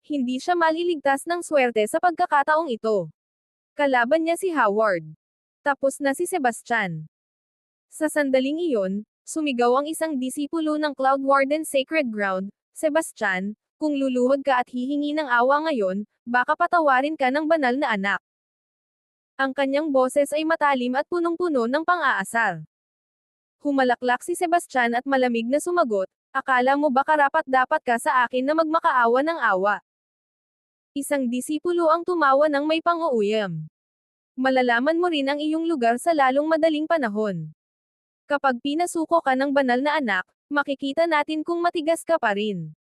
Hindi siya maliligtas ng swerte sa pagkakataong ito. Kalaban niya si Howard. Tapos na si Sebastian. Sa sandaling iyon, sumigaw ang isang disipulo ng Cloud Warden Sacred Ground, Sebastian, kung luluhod ka at hihingi ng awa ngayon, baka patawarin ka ng banal na anak. Ang kanyang boses ay matalim at punong-puno ng pang-aasar. Humalaklak si Sebastian at malamig na sumagot, akala mo ba karapat-dapat ka sa akin na magmakaawa ng awa? Isang disipulo ang tumawa ng may pang-uuyam. Malalaman mo rin ang iyong lugar sa lalong madaling panahon. Kapag pinasuko ka ng banal na anak, makikita natin kung matigas ka pa rin.